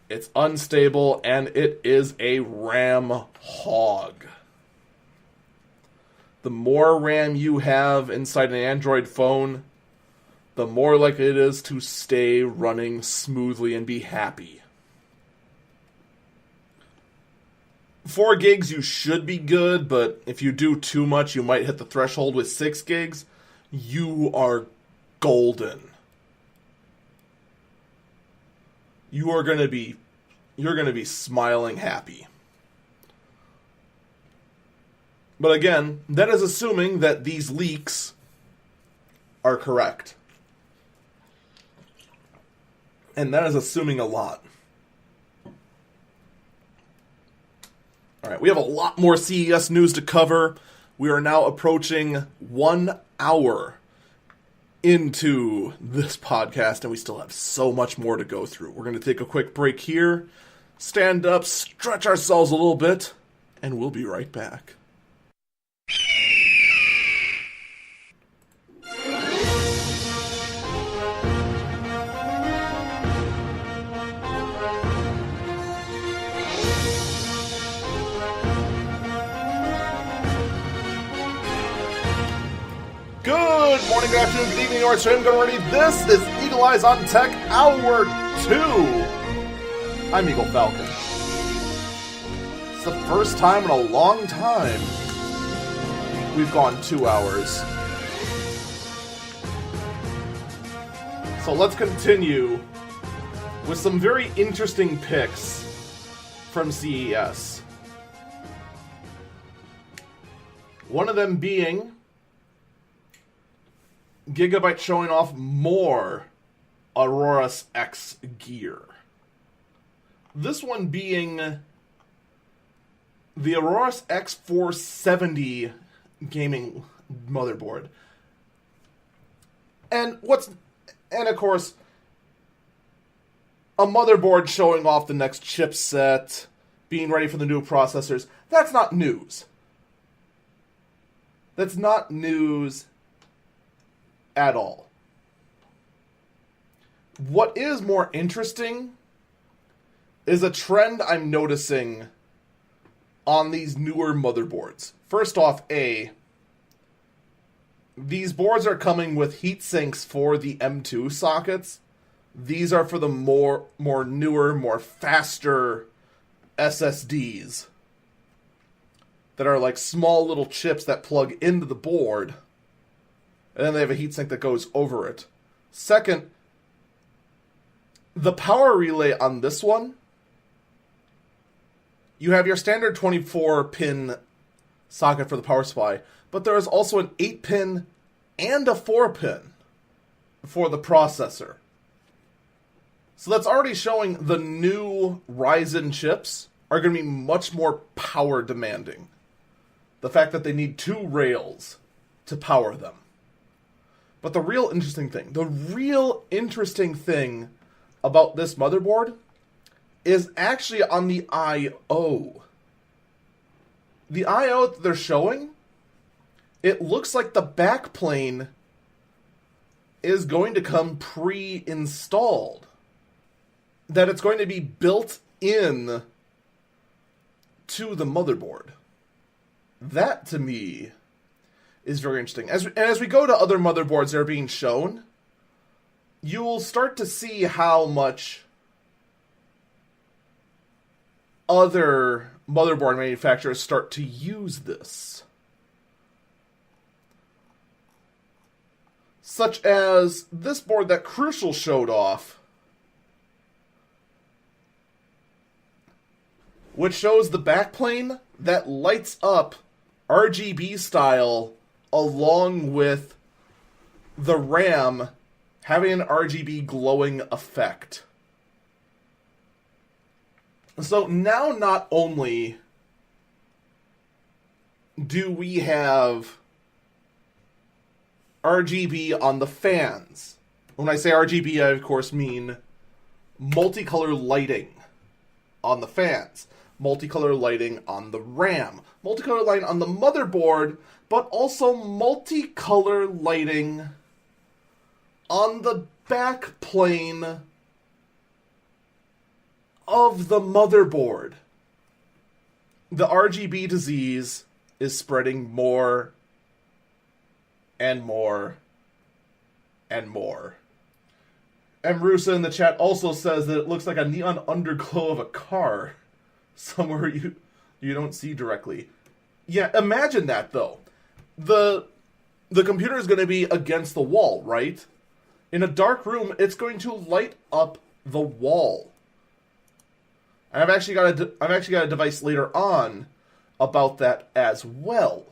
S1: It's unstable, and it is a RAM hog. The more RAM you have inside an Android phone, the more likely it is to stay running smoothly and be happy. 4 gigs, you should be good, but if you do too much, you might hit the threshold with 6 gigs. You are golden. You're going to be smiling happy. But again, that is assuming that these leaks are correct. And that is assuming a lot. Alright, we have a lot more CES news to cover. We are now approaching 1 hour into this podcast, and we still have so much more to go through. We're going to take a quick break here, stand up, stretch ourselves a little bit, and we'll be right back. Good morning, good afternoon, good evening, or stream. Good ready. This is Eagle Eyes on Tech, Hour 2. I'm Eagle Falcon. It's the first time in a long time we've gone 2 hours. So let's continue with some very interesting picks from CES. One of them being Gigabyte showing off more Aorus X gear. This one being the Aorus X470 gaming motherboard. And of course, a motherboard showing off the next chipset, being ready for the new processors. That's not news. That's not news at all. What is more interesting is a trend I'm noticing on these newer motherboards. First off, these boards are coming with heat sinks for the M2 sockets. These are for the more newer, more faster SSDs. that are like small little chips that plug into the board, and then they have a heatsink that goes over it. Second, the power relay on this one, you have your standard 24-pin socket for the power supply, but there is also an 8-pin and a 4-pin for the processor. So that's already showing the new Ryzen chips are going to be much more power demanding. The fact that they need 2 rails to power them. But the real interesting thing about this motherboard is actually on the I/O. The I/O that they're showing, it looks like the backplane is going to come pre-installed. That it's going to be built in to the motherboard. That, to me, is very interesting. As we go to other motherboards that are being shown, you will start to see how much other motherboard manufacturers start to use this. Such as this board that Crucial showed off, which shows the backplane that lights up RGB style along with the RAM having an RGB glowing effect. So now not only do we have RGB on the fans. When I say RGB, I of course mean multicolor lighting on the fans, multicolor lighting on the RAM, multicolor lighting on the motherboard, but also multicolor lighting on the back plane of the motherboard. The RGB disease is spreading more and more and more. And Rusa in the chat also says that it looks like a neon underglow of a car somewhere you don't see directly. Yeah, imagine that though. The computer is going to be against the wall, right? In a dark room, it's going to light up the wall. And I've actually got a device later on about that as well.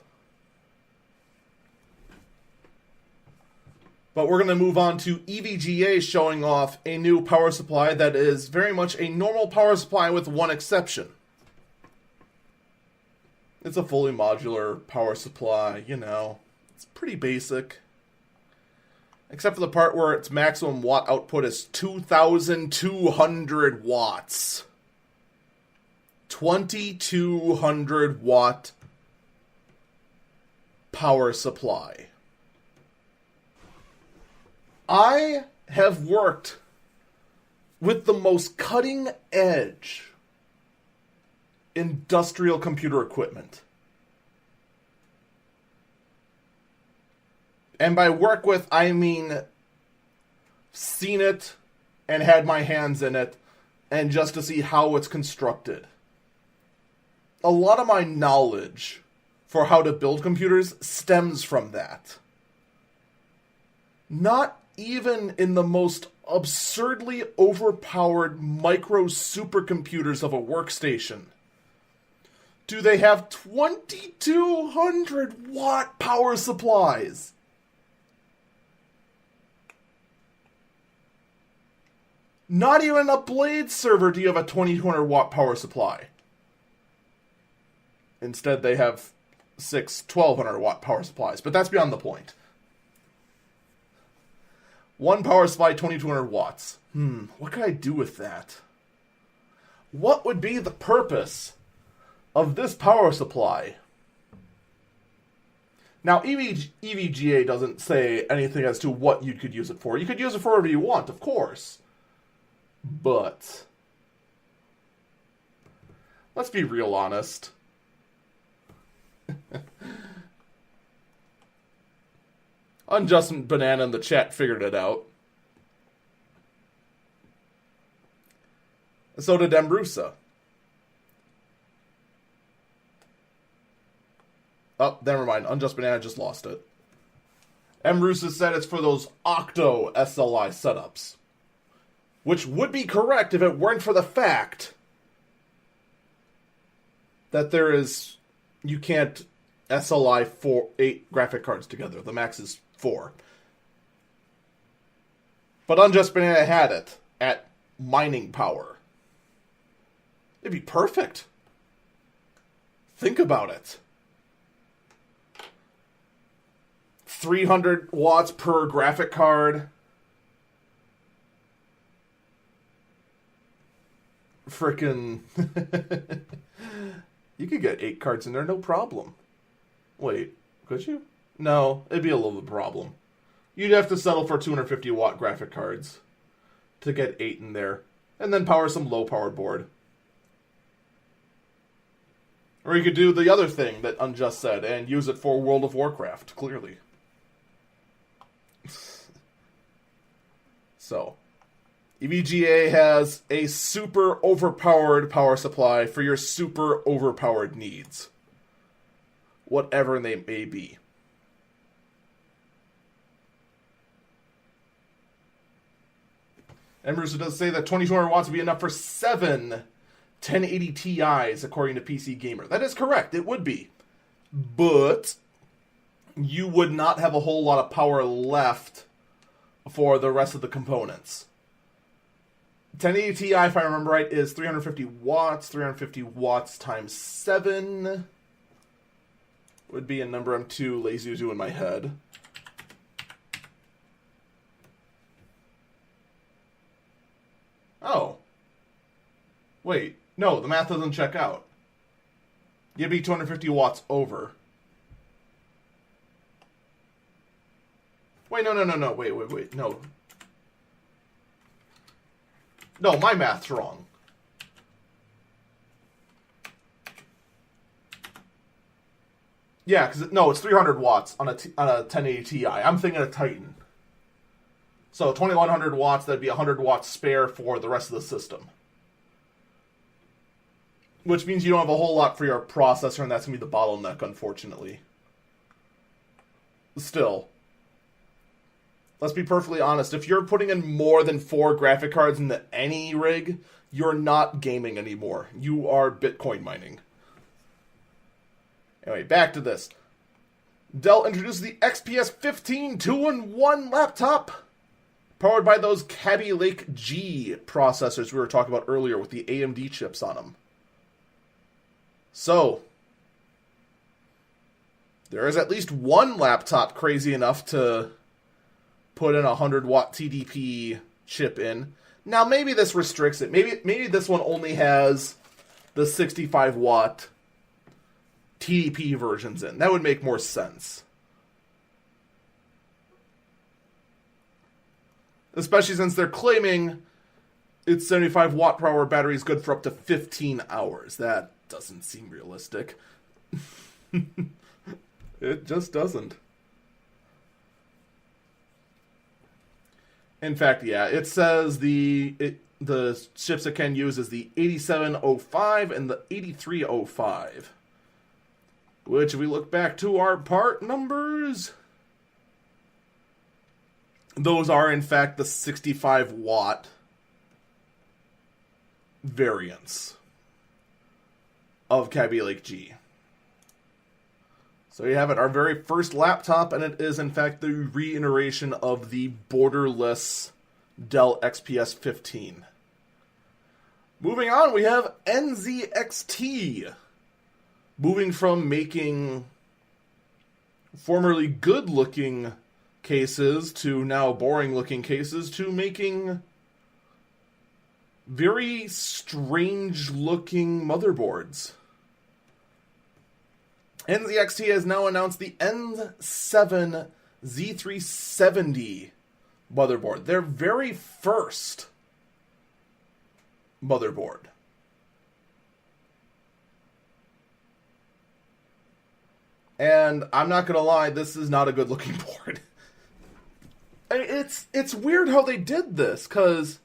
S1: But we're going to move on to EVGA showing off a new power supply that is very much a normal power supply with one exception. It's a fully modular power supply, you know. It's pretty basic. Except for the part where its maximum watt output is 2,200 watts. 2,200 watt power supply. I have worked with the most cutting edge industrial computer equipment. And by work with, I mean seen it and had my hands in it and just to see how it's constructed. A lot of my knowledge for how to build computers stems from that. Not even in the most absurdly overpowered micro supercomputers of a workstation do they have 2,200 watt power supplies. Not even a Blade server do you have a 2,200 watt power supply. Instead, they have 6 1,200 watt power supplies, but that's beyond the point. One power supply, 2,200 watts. What could I do with that? What would be the purpose of this power supply? Now, EVGA doesn't say anything as to what you could use it for. You could use it for whatever you want, of course. But let's be real honest. Unjust Banana in the chat figured it out. So did Embrusa. Oh, never mind. Unjust Banana just lost it. Emrus has said it's for those Octo SLI setups. Which would be correct if it weren't for the fact that you can't SLI 8 graphic cards together. The max is 4. But Unjust Banana had it at mining power. It'd be perfect. Think about it. 300 watts per graphic card. Frickin' you could get 8 cards in there, no problem. Wait, could you? No, it'd be a little problem. You'd have to settle for 250 watt graphic cards to get 8 in there, and then power some low powered board. Or you could do the other thing that Unjust said and use it for World of Warcraft, clearly. So, EVGA has a super overpowered power supply for your super overpowered needs. Whatever they may be. Embers does say that 2200 watts would be enough for 7 1080 Ti's, according to PC Gamer. That is correct, it would be. But you would not have a whole lot of power left for the rest of the components. 1080 Ti, if I remember right, is 350 watts. 350 watts times 7 would be a number I'm too lazy to do in my head. Oh. Wait. No, the math doesn't check out. You'd be 250 watts over. Wait, no. Wait. No. No, my math's wrong. Yeah, because no, it's 300 watts on a 1080 Ti. I'm thinking of Titan. So 2100 watts, that'd be 100 watts spare for the rest of the system. Which means you don't have a whole lot for your processor, and that's going to be the bottleneck, unfortunately. Still, let's be perfectly honest. If you're putting in more than 4 graphic cards into any rig, you're not gaming anymore. You are Bitcoin mining. Anyway, back to this. Dell introduced the XPS 15 2-in-1 laptop, powered by those Kaby Lake G processors we were talking about earlier with the AMD chips on them. So, there is at least one laptop crazy enough to put in a 100-watt TDP chip in. Now, maybe this restricts it. Maybe this one only has the 65-watt TDP versions in. That would make more sense. Especially since they're claiming its 75-watt per hour battery is good for up to 15 hours. That doesn't seem realistic. It just doesn't. In fact, yeah, it says the chips it can use is the 8705 and the 8305. Which, if we look back to our part numbers, those are, in fact, the 65-watt variants of Kaby Lake G. So you have it, our very first laptop, and it is, in fact, the reiteration of the borderless Dell XPS 15. Moving on, we have NZXT. Moving from making formerly good-looking cases to now boring-looking cases to making very strange-looking motherboards. NZXT has now announced the N7 Z370 motherboard. Their very first motherboard. And I'm not going to lie, this is not a good-looking board. I mean, it's weird how they did this, because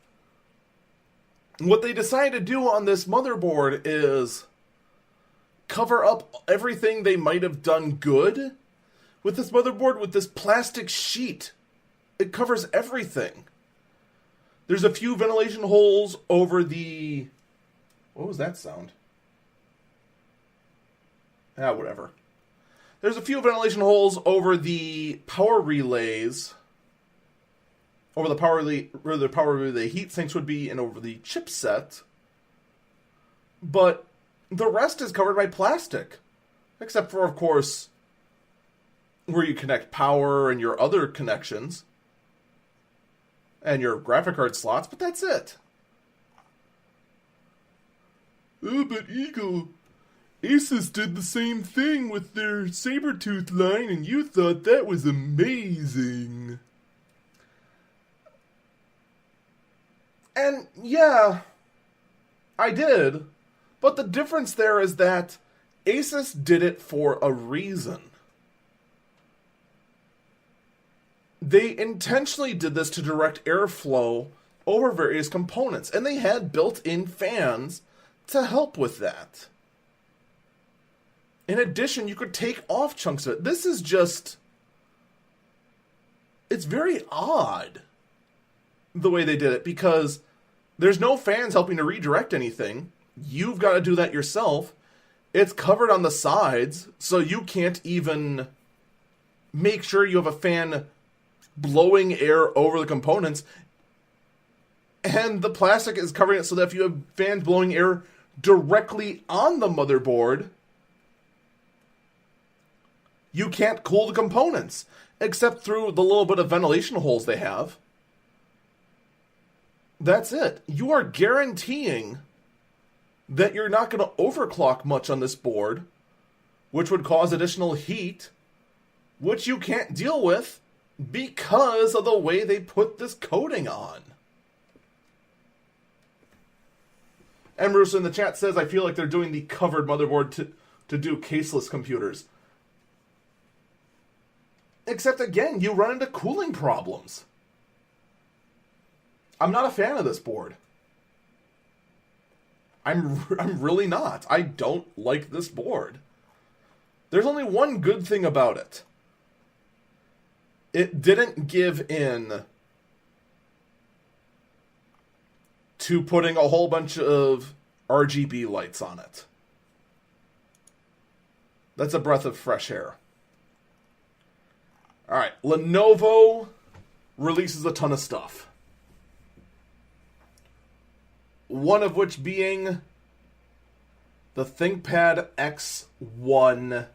S1: what they decided to do on this motherboard is cover up everything they might have done good with this motherboard with this plastic sheet. It covers everything. There's a few ventilation holes over the... What was that sound? Whatever. There's a few ventilation holes over the power relays. Over the power relay, where the power relay heat sinks would be, and over the chipset. But the rest is covered by plastic. Except for, of course, where you connect power and your other connections. And your graphic card slots, but that's it. Oh, but Eagle, Asus did the same thing with their Sabertooth line, and you thought that was amazing. And yeah, I did. But the difference there is that Asus did it for a reason. They intentionally did this to direct airflow over various components, and they had built-in fans to help with that. In addition, you could take off chunks of it. This is just... It's very odd the way they did it, because there's no fans helping to redirect anything. You've got to do that yourself. It's covered on the sides, so you can't even make sure you have a fan blowing air over the components. And the plastic is covering it so that if you have fans blowing air directly on the motherboard, you can't cool the components, except through the little bit of ventilation holes they have. That's it. You are guaranteeing that you're not going to overclock much on this board, which would cause additional heat, which you can't deal with because of the way they put this coating on. And Bruce in the chat says, I feel like they're doing the covered motherboard to do caseless computers. Except again, you run into cooling problems. I'm not a fan of this board. I'm really not. I don't like this board. There's only one good thing about it. It didn't give in to putting a whole bunch of RGB lights on it. That's a breath of fresh air. Alright, Lenovo releases a ton of stuff. One of which being the ThinkPad X1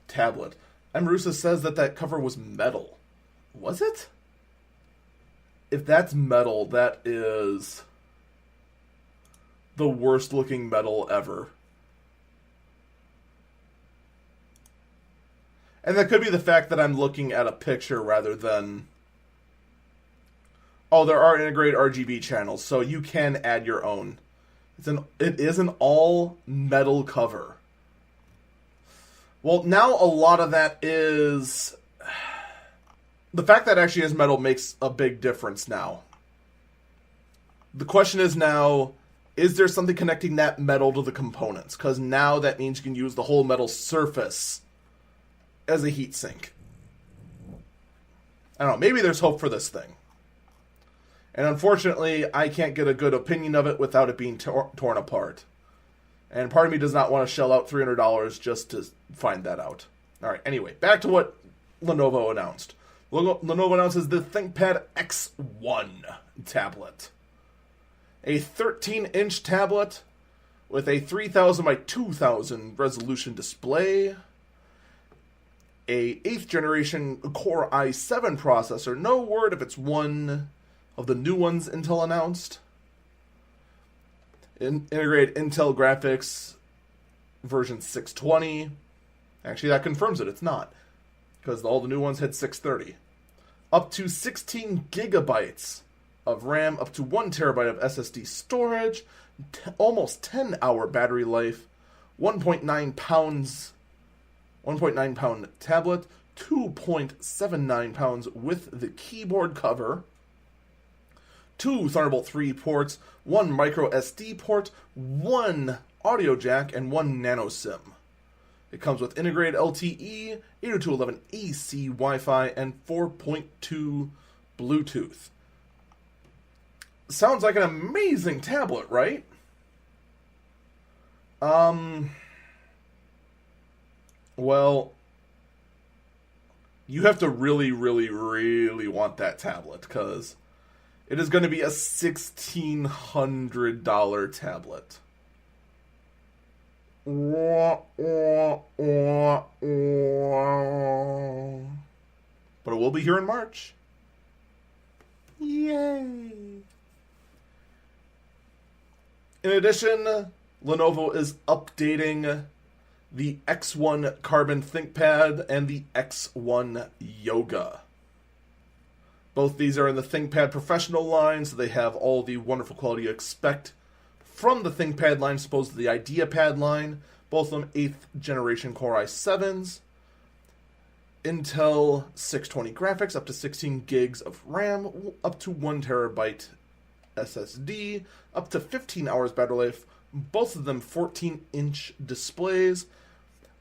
S1: tablet. Marusa says that cover was metal. Was it? If that's metal, that is the worst looking metal ever. And that could be the fact that I'm looking at a picture rather than... Oh, there are integrated RGB channels, so you can add your own. It is an all metal cover. Well, now a lot of that is... The fact that it actually is metal makes a big difference now. The question is now, is there something connecting that metal to the components? Because now that means you can use the whole metal surface as a heatsink. I don't know, maybe there's hope for this thing. And unfortunately, I can't get a good opinion of it without it being torn apart. And part of me does not want to shell out $300 just to find that out. Alright, anyway, back to what Lenovo announced. Lenovo announces the ThinkPad X1 tablet. A 13-inch tablet with a 3000 by 2000 resolution display. A 8th generation Core i7 processor. No word if it's one of the new ones Intel announced. Integrated Intel graphics version 620. Actually, that confirms it. It's not. Because all the new ones had 630. Up to 16 gigabytes of RAM. Up to 1 terabyte of SSD storage. Almost 10-hour battery life. 1.9 pounds. 1.9 pound tablet. 2.79 pounds with the keyboard cover. 2 Thunderbolt 3 ports, 1 micro SD port, 1 audio jack, and 1 nano SIM. It comes with integrated LTE, 802.11ac Wi-Fi, and 4.2 Bluetooth. Sounds like an amazing tablet, right? Well, you have to really, really, really want that tablet, because it is going to be a $1,600 tablet. But it will be here in March. Yay! In addition, Lenovo is updating the X1 Carbon ThinkPad and the X1 Yoga. Both these are in the ThinkPad Professional line, so they have all the wonderful quality you expect from the ThinkPad line, as opposed to the IdeaPad line. Both of them 8th generation Core i7s. Intel 620 graphics, up to 16 gigs of RAM, up to 1 terabyte SSD, up to 15 hours battery life. Both of them 14-inch displays,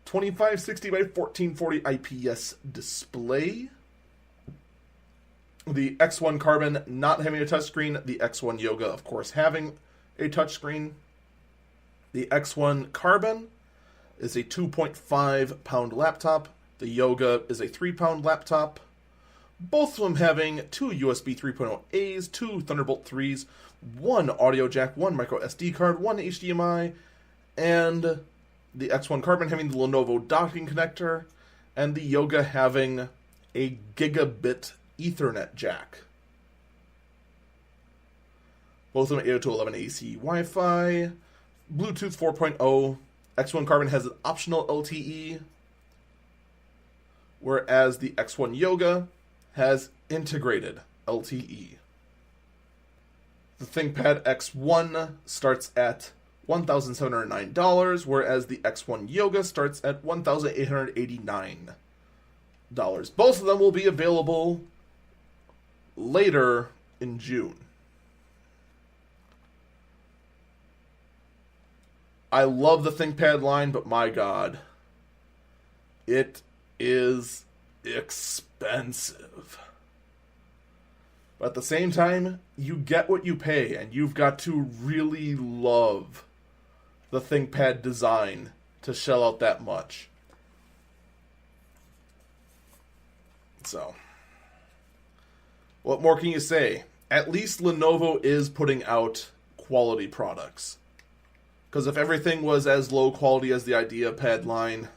S1: 2560 by 1440 IPS display. The X1 Carbon not having a touchscreen, the X1 Yoga, of course, having a touchscreen. The X1 Carbon is a 2.5-pound laptop. The Yoga is a 3-pound laptop. Both of them having 2 USB 3.0As, 2 Thunderbolt 3s, 1 audio jack, 1 micro SD card, 1 HDMI, and the X1 Carbon having the Lenovo docking connector, and the Yoga having a gigabit Ethernet jack. Both of them 802.11ac Wi-Fi, Bluetooth 4.0. X1 Carbon has an optional LTE, whereas the X1 Yoga has integrated LTE. The ThinkPad X1 starts at $1,709, whereas the X1 Yoga starts at $1,889. Both of them will be available later in June. I love the ThinkPad line, but my God, it is expensive. But at the same time, you get what you pay, and you've got to really love the ThinkPad design to shell out that much. So, what more can you say? At least Lenovo is putting out quality products. Because if everything was as low quality as the IdeaPad line,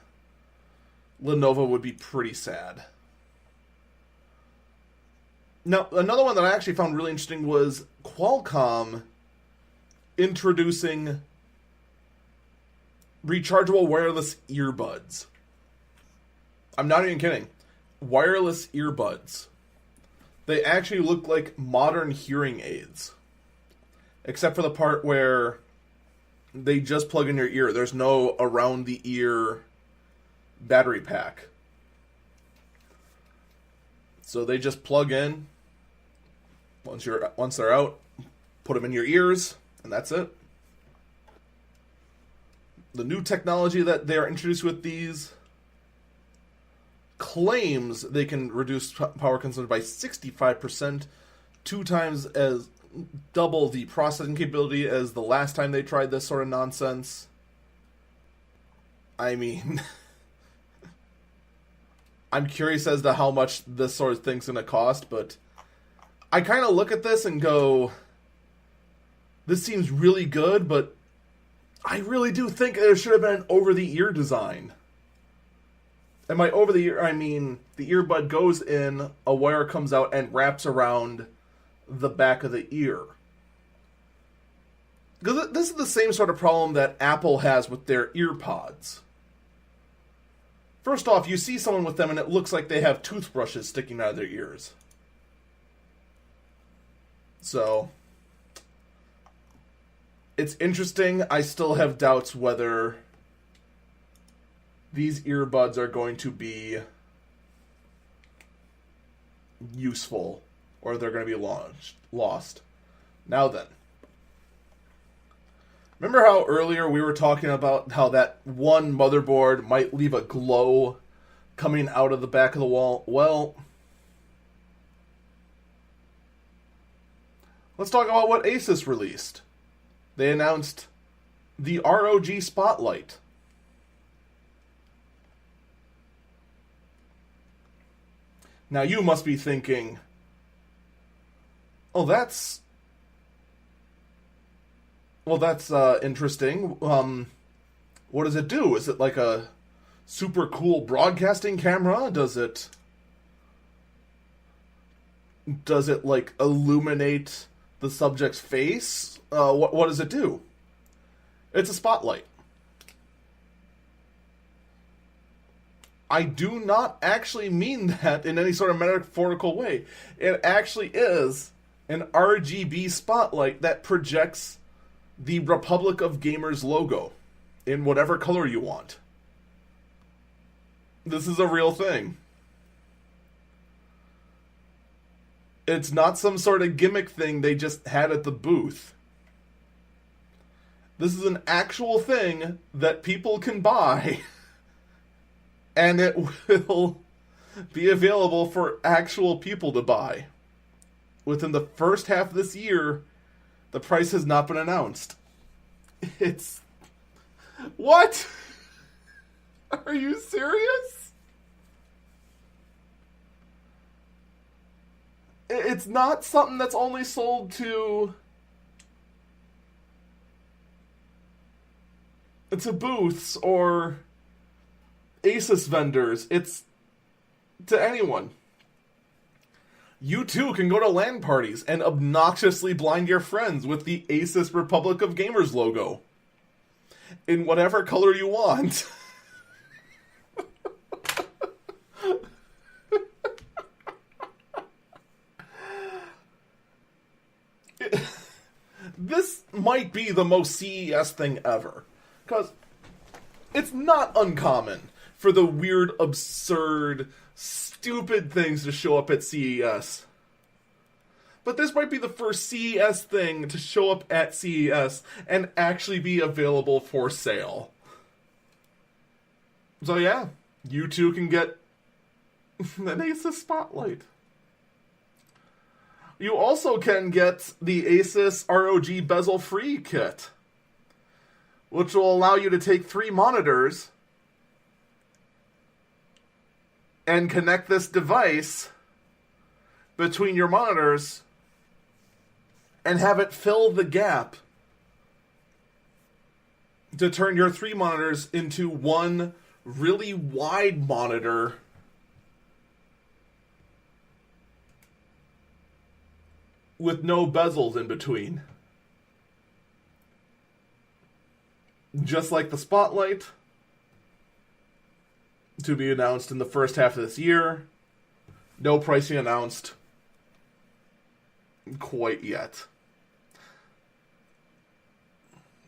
S1: Lenovo would be pretty sad. Now, another one that I actually found really interesting was Qualcomm introducing rechargeable wireless earbuds. I'm not even kidding. Wireless earbuds. They actually look like modern hearing aids. Except for the part where they just plug in your ear. There's no around the ear battery pack. So they just plug in. Once they're out, put them in your ears, and that's it. The new technology that they are introduced with these claims they can reduce power consumption by 65%, 2 times as double the processing capability as the last time they tried this sort of nonsense. I mean, I'm curious as to how much this sort of thing's going to cost, but I kind of look at this and go, this seems really good, but I really do think there should have been an over-the-ear design. And by over-the-ear, I mean the earbud goes in, a wire comes out, and wraps around the back of the ear. Because this is the same sort of problem that Apple has with their EarPods. First off, you see someone with them and it looks like they have toothbrushes sticking out of their ears. So, it's interesting. I still have doubts whether these earbuds are going to be useful or they're going to be lost. Now then. Remember how earlier we were talking about how that one motherboard might leave a glow coming out of the back of the wall? Well, let's talk about what Asus released. They announced the ROG Spotlight. Now you must be thinking, oh, that's interesting. What does it do? Is it like a super cool broadcasting camera? Does it like illuminate the subject's face? What does it do? It's a spotlight. I do not actually mean that in any sort of metaphorical way. It actually is an RGB spotlight that projects the Republic of Gamers logo in whatever color you want. This is a real thing. It's not some sort of gimmick thing they just had at the booth. This is an actual thing that people can buy, and it will be available for actual people to buy. Within the first half of this year, the price has not been announced. It's... What? Are you serious? It's not something that's only sold to booths or Asus vendors. It's to anyone. You too can go to LAN parties and obnoxiously blind your friends with the Asus Republic of Gamers logo in whatever color you want. This might be the most CES thing ever, because it's not uncommon for the weird, absurd, stupid things to show up at CES. But this might be the first CES thing to show up at CES and actually be available for sale. So yeah, you too can get an Asus Spotlight. You also can get the Asus ROG bezel-free kit, which will allow you to take 3 monitors and connect this device between your monitors and have it fill the gap to turn your 3 monitors into one really wide monitor with no bezels in between. Just like the Spotlight, to be announced in the first half of this year. No pricing announced quite yet.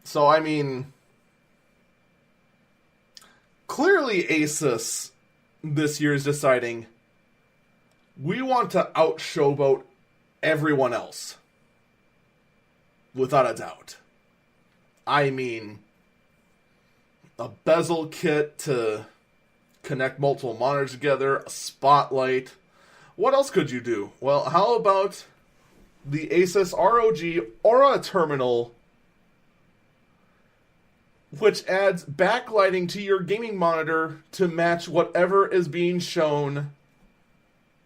S1: So, I mean, clearly Asus this year is deciding we want to out-showboat everyone else. Without a doubt. I mean, a bezel kit to connect multiple monitors together, a spotlight. What else could you do? Well, how about the Asus ROG Aura Terminal, which adds backlighting to your gaming monitor to match whatever is being shown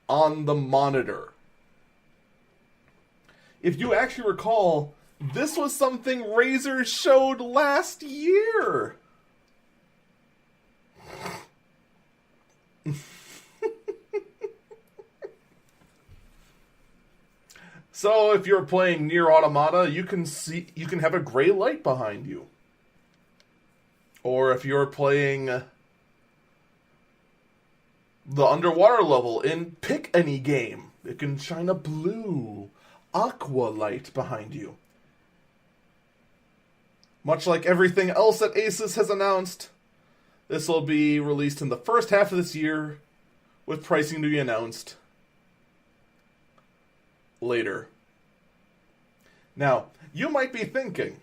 S1: on the monitor. If you actually recall, this was something Razer showed last year. So if you're playing Nier Automata, you can have a gray light behind you. Or if you're playing the underwater level in pick any game, it can shine a blue aqua light behind you. Much like everything else that Asus has announced, this will be released in the first half of this year, with pricing to be announced later. Now, you might be thinking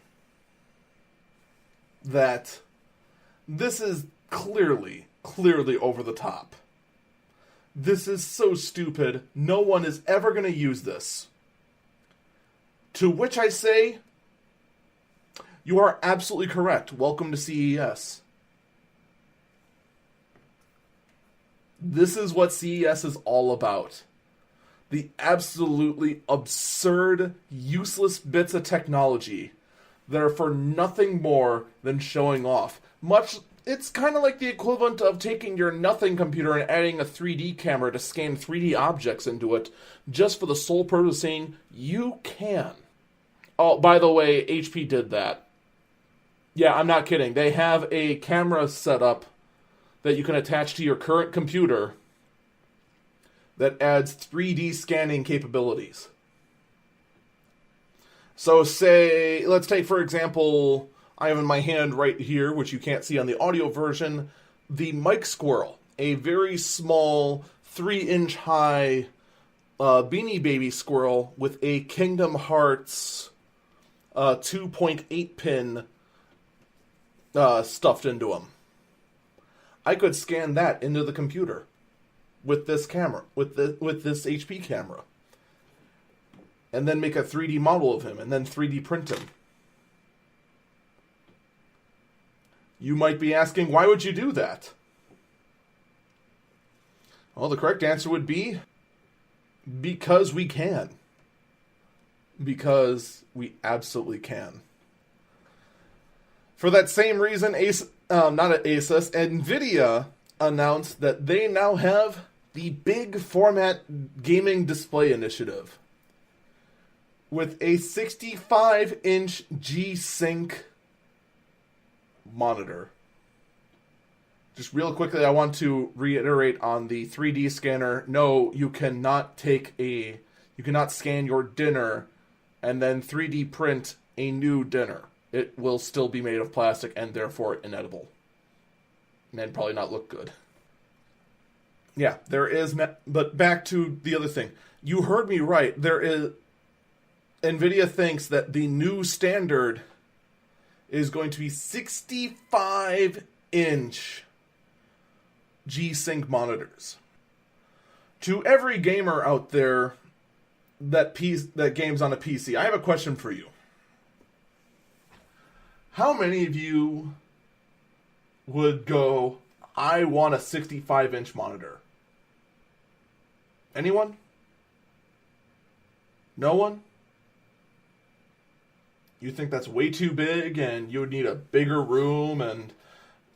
S1: that this is clearly over the top. This is so stupid, no one is ever going to use this. To which I say, you are absolutely correct. Welcome to CES. This is what CES is all about. The absolutely absurd, useless bits of technology that are for nothing more than showing off. It's kind of like the equivalent of taking your nothing computer and adding a 3D camera to scan 3D objects into it, just for the sole purpose of saying, you can. Oh, by the way, HP did that. Yeah, I'm not kidding. They have a camera set up that you can attach to your current computer that adds 3D scanning capabilities. So let's take, for example, I have in my hand right here, which you can't see on the audio version, the Mic Squirrel, a very small 3-inch high Beanie Baby squirrel with a Kingdom Hearts 2.8 pin stuffed into him. I could scan that into the computer with this camera, with this HP camera, and then make a 3D model of him, and then 3D print him. You might be asking, why would you do that? Well, the correct answer would be, because we can. Because we absolutely can. For that same reason, NVIDIA announced that they now have the big format gaming display initiative with a 65-inch G-Sync monitor. Just real quickly, I want to reiterate on the 3D scanner. No, you cannot scan your dinner and then 3D print a new dinner. It will still be made of plastic and therefore inedible. And probably not look good. Yeah, there is, but back to the other thing. You heard me right. NVIDIA thinks that the new standard is going to be 65-inch G-Sync monitors. To every gamer out there that games on a PC, I have a question for you. How many of you would go, I want a 65-inch monitor? Anyone? No one? You think that's way too big and you would need a bigger room and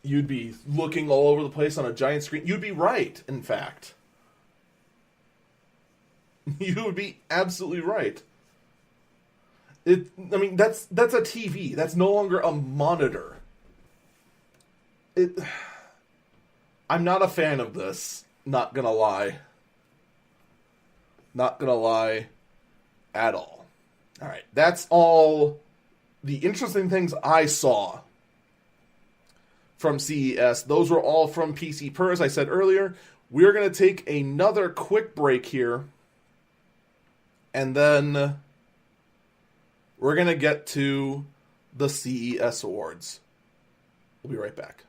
S1: you'd be looking all over the place on a giant screen? You'd be right, in fact. You would be absolutely right. That's a TV. That's no longer a monitor. I'm not a fan of this. Not gonna lie. Not gonna lie at all. Alright, that's all the interesting things I saw from CES. Those were all from PC Per. As I said earlier, we're going to take another quick break here. And then we're going to get to the CES Awards. We'll be right back.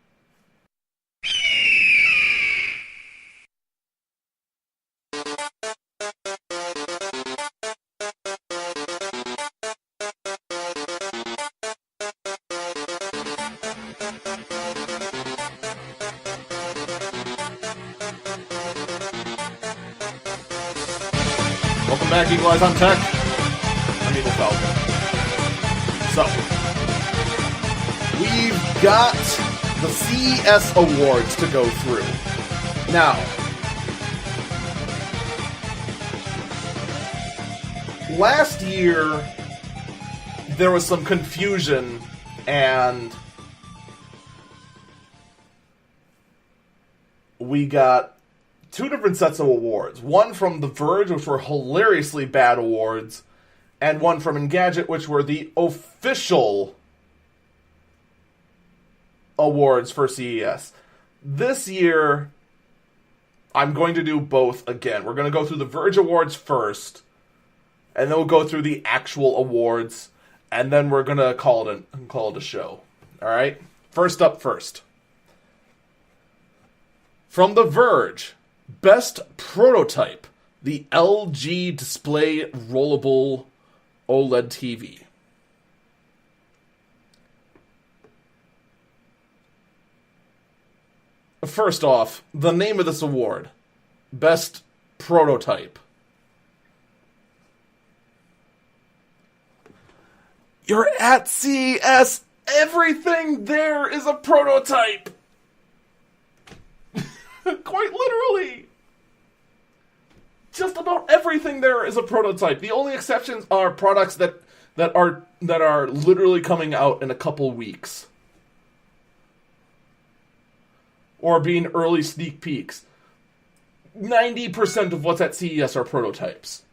S1: Welcome back, eagleeyes.tech. I'm Eagle Falcon. So, we've got the CES Awards to go through. Now, last year, there was some confusion, and we got two different sets of awards. One from The Verge, which were hilariously bad awards, and one from Engadget, which were the official awards for CES. This year, I'm going to do both again. We're going to go through the Verge Awards first, and then we'll go through the actual awards, and then we're gonna call it a show. All right. First up, first. From The Verge, Best Prototype, the LG Display Rollable OLED TV. First off, the name of this award, Best Prototype. You're at CES. Everything there is a prototype. Quite literally. Just about everything there is a prototype. The only exceptions are products that are literally coming out in a couple weeks. Or being early sneak peeks. 90% of what's at CES are prototypes.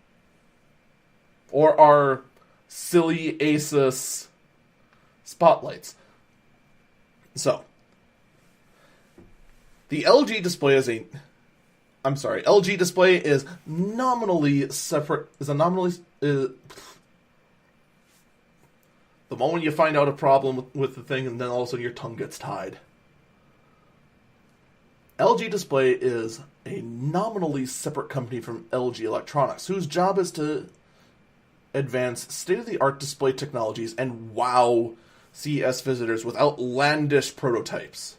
S1: Or are silly Asus spotlights. So, the LG display LG display is nominally separate. The moment you find out a problem with the thing, and then all of a sudden your tongue gets tied. LG Display is a nominally separate company from LG Electronics, whose job is to advance state-of-the-art display technologies and wow CES visitors with outlandish prototypes.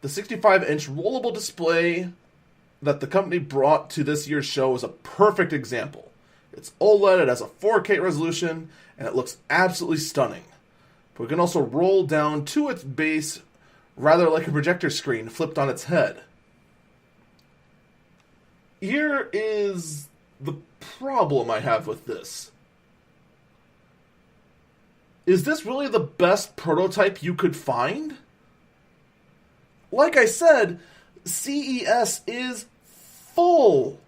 S1: The 65-inch rollable display that the company brought to this year's show is a perfect example. It's OLED, it has a 4K resolution, and it looks absolutely stunning. But we can also roll down to its base rather like a projector screen flipped on its head. Here is the problem I have with this. Is this really the best prototype you could find? Like I said, CES is full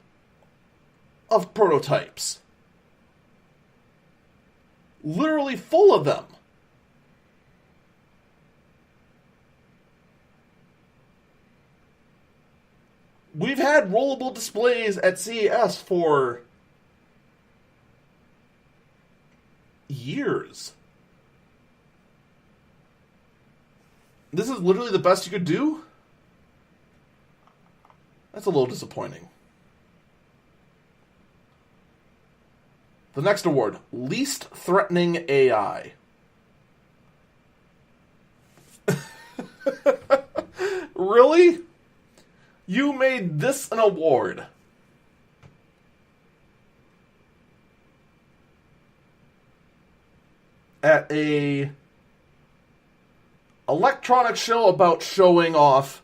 S1: of prototypes. Literally full of them. We've had rollable displays at CES for years. This is literally the best you could do? That's a little disappointing. The next award, Least Threatening AI. Really? You made this an award. At a electronics show about showing off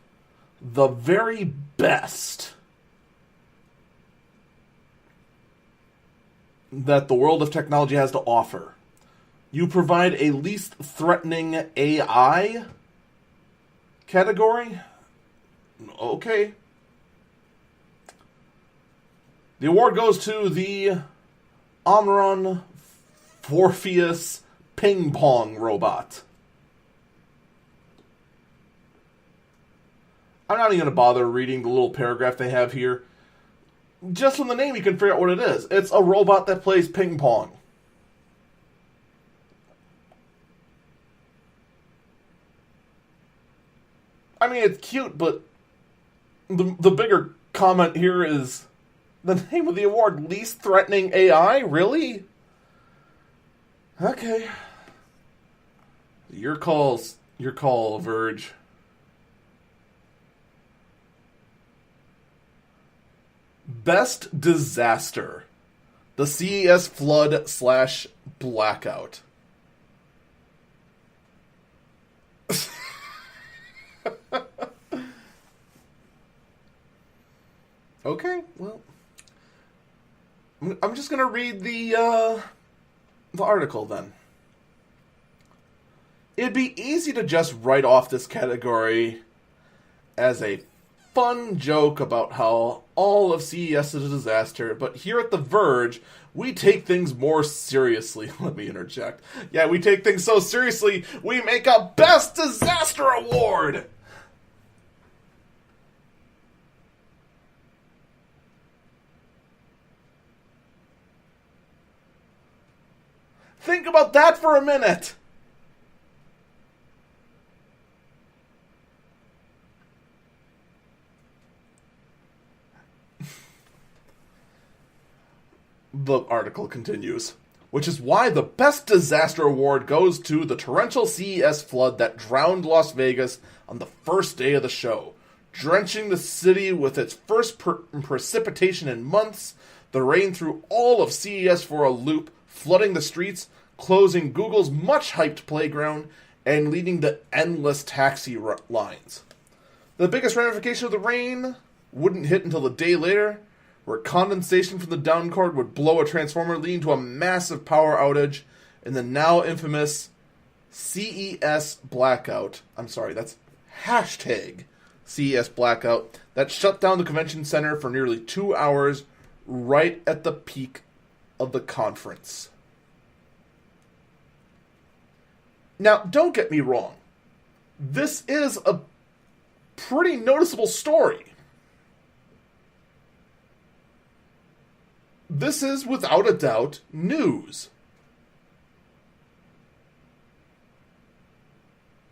S1: the very best that the world of technology has to offer. You provide a least threatening AI category? Okay. The award goes to the Omron Morpheus ping pong robot. I'm not even going to bother reading the little paragraph they have here. Just from the name you can figure out what it is. It's a robot that plays ping pong. I mean, it's cute, but the bigger comment here is the name of the award, Least Threatening AI? Really? Okay. Your call, Verge. Best Disaster. The CES Flood/Blackout. Okay, well, I'm just gonna read the article then. It'd be easy to just write off this category as a fun joke about how all of CES is a disaster, but here at The Verge, we take things more seriously. Let me interject. Yeah, we take things so seriously, we make a Best Disaster Award! Think about that for a minute. The article continues, which is why the Best Disaster Award goes to the torrential CES flood that drowned Las Vegas on the first day of the show, drenching the city with its first precipitation in months. The rain threw all of CES for a loop, flooding the streets, closing Google's much-hyped playground, and leading to endless taxi lines. The biggest ramification of the rain wouldn't hit until a day later, where condensation from the downpour would blow a transformer, leading to a massive power outage in the now infamous CES blackout. I'm sorry, that's hashtag CES blackout. That shut down the convention center for nearly 2 hours, right at the peak of the conference. Now, don't get me wrong. This is a pretty noticeable story. This is, without a doubt, news.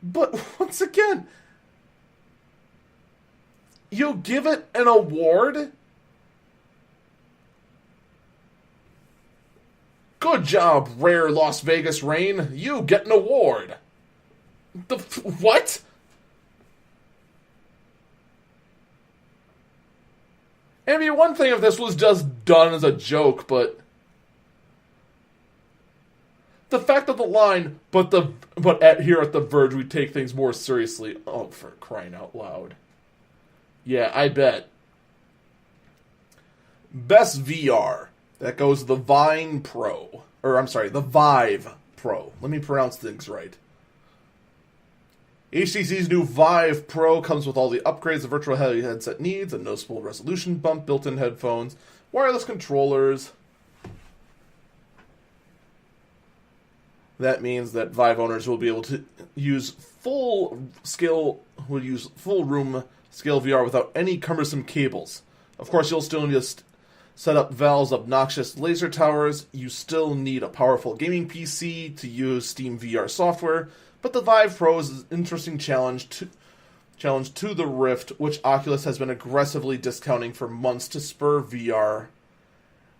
S1: But, once again, you give it an award? Good job, rare Las Vegas rain. You get an award. What? I mean, one thing if this was just done as a joke, but the fact of the line, here at The Verge we take things more seriously. Oh, for crying out loud. Yeah, I bet. Best VR. That goes to the Vive Pro. Let me pronounce things right. HTC's new Vive Pro comes with all the upgrades the virtual headset needs: a noticeable resolution bump, built-in headphones, wireless controllers. That means that Vive owners will be able to use full room scale VR without any cumbersome cables. Of course, you'll still need to set up Valve's obnoxious laser towers. You still need a powerful gaming PC to use Steam VR software. But the Vive Pro is an interesting challenge to the Rift, which Oculus has been aggressively discounting for months to spur VR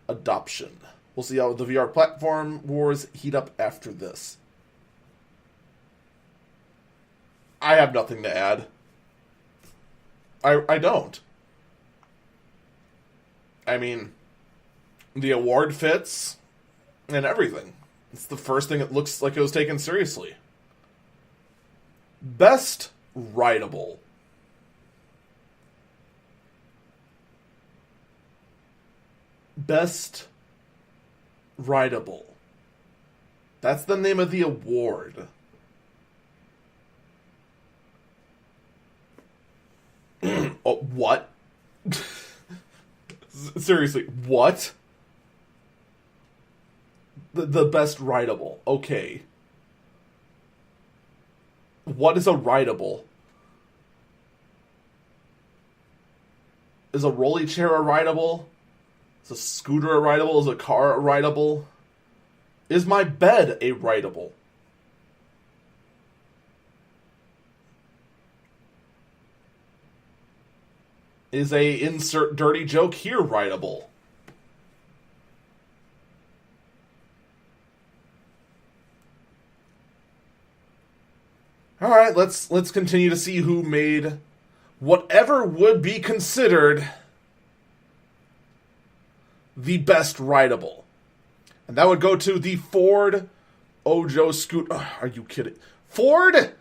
S1: adoption. We'll see how the VR platform wars heat up after this. I have nothing to add. I don't. I mean, the award fits and everything. It's the first thing it looks like it was taken seriously. Best Writable. Best Writable. That's the name of the award. Oh, what? Seriously, what? The best writable. Okay. What is a writable? Is a rolly chair a writable? Is a scooter a writable? Is a car a writable? Is my bed a writable? Is a insert dirty joke here writable? All right, let's continue to see who made whatever would be considered the best writable. And that would go to the Ford Ojo scooter. Oh, are you kidding? Ford?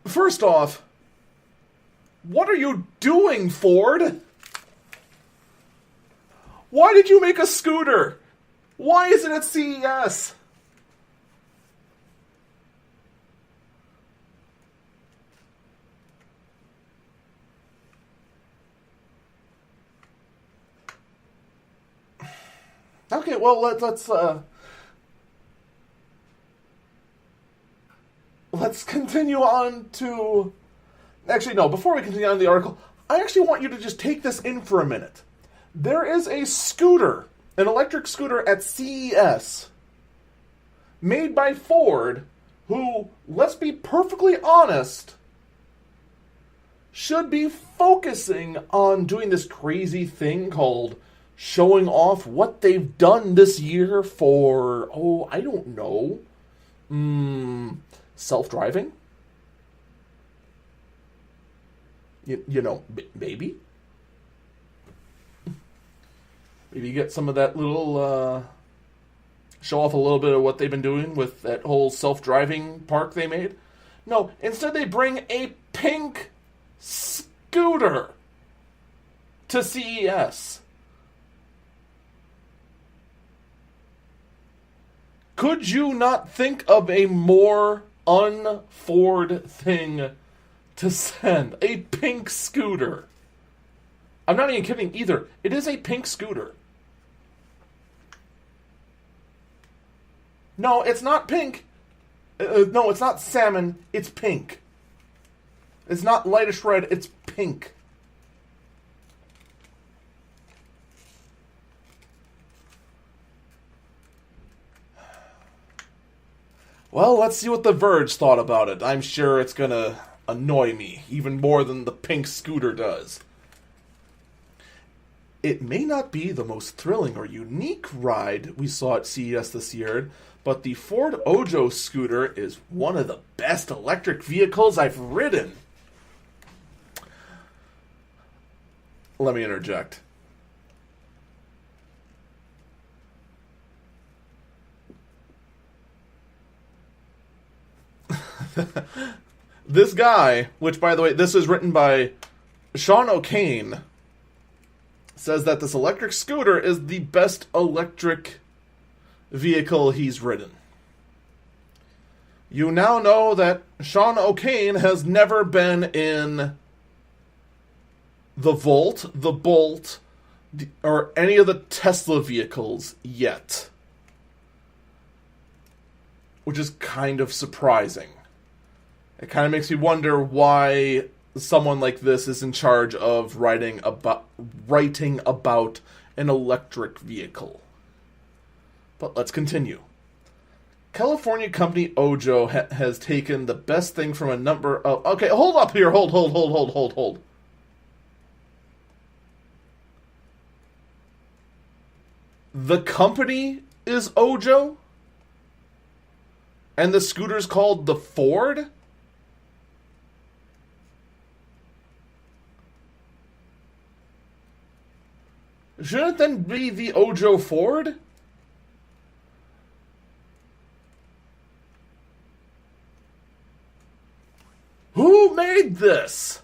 S1: First off, what are you doing, Ford? Why did you make a scooter? Why is it at CES? Okay, well, let's continue on to Actually, no, before we continue on the article, I actually want you to just take this in for a minute. There is a scooter, an electric scooter at CES, made by Ford, who, let's be perfectly honest, should be focusing on doing this crazy thing called showing off what they've done this year for, I don't know, self-driving? You know, maybe? Maybe get some of that little, show off a little bit of what they've been doing with that whole self-driving park they made? No, instead they bring a pink scooter to CES. Could you not think of a more un-Ford thing to send? A pink scooter. I'm not even kidding either. It is a pink scooter. No, it's not pink. No, it's not salmon. It's pink. It's not lightish red. It's pink. Well, let's see what The Verge thought about it. I'm sure it's gonna annoy me even more than the pink scooter does. It may not be the most thrilling or unique ride we saw at CES this year, but the Ford Ojo scooter is one of the best electric vehicles I've ridden. Let me interject. This guy, which by the way, this is written by Sean O'Kane, says that this electric scooter is the best electric vehicle he's ridden. You now know that Sean O'Kane has never been in the Volt, the Bolt, or any of the Tesla vehicles yet. Which is kind of surprising. It kind of makes me wonder why someone like this is in charge of writing about an electric vehicle. But let's continue. California company Ojo has taken the best thing from a number of... Okay, hold up here. Hold. The company is Ojo? And the scooter's called the Ford? Shouldn't it then be the Ojo Ford? Who made this?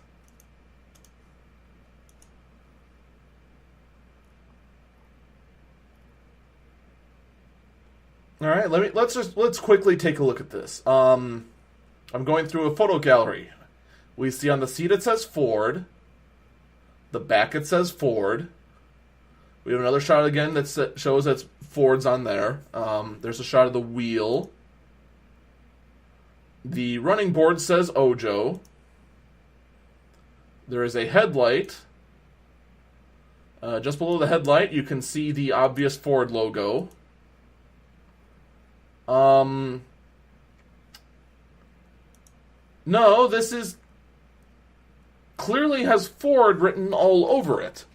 S1: All right, let's quickly take a look at this. I'm going through a photo gallery. We see on the seat it says Ford. The back it says Ford. We have another shot again that shows that Ford's on there. There's a shot of the wheel. The running board says Ojo. There is a headlight. Just below the headlight, you can see the obvious Ford logo. No, this is clearly has Ford written all over it.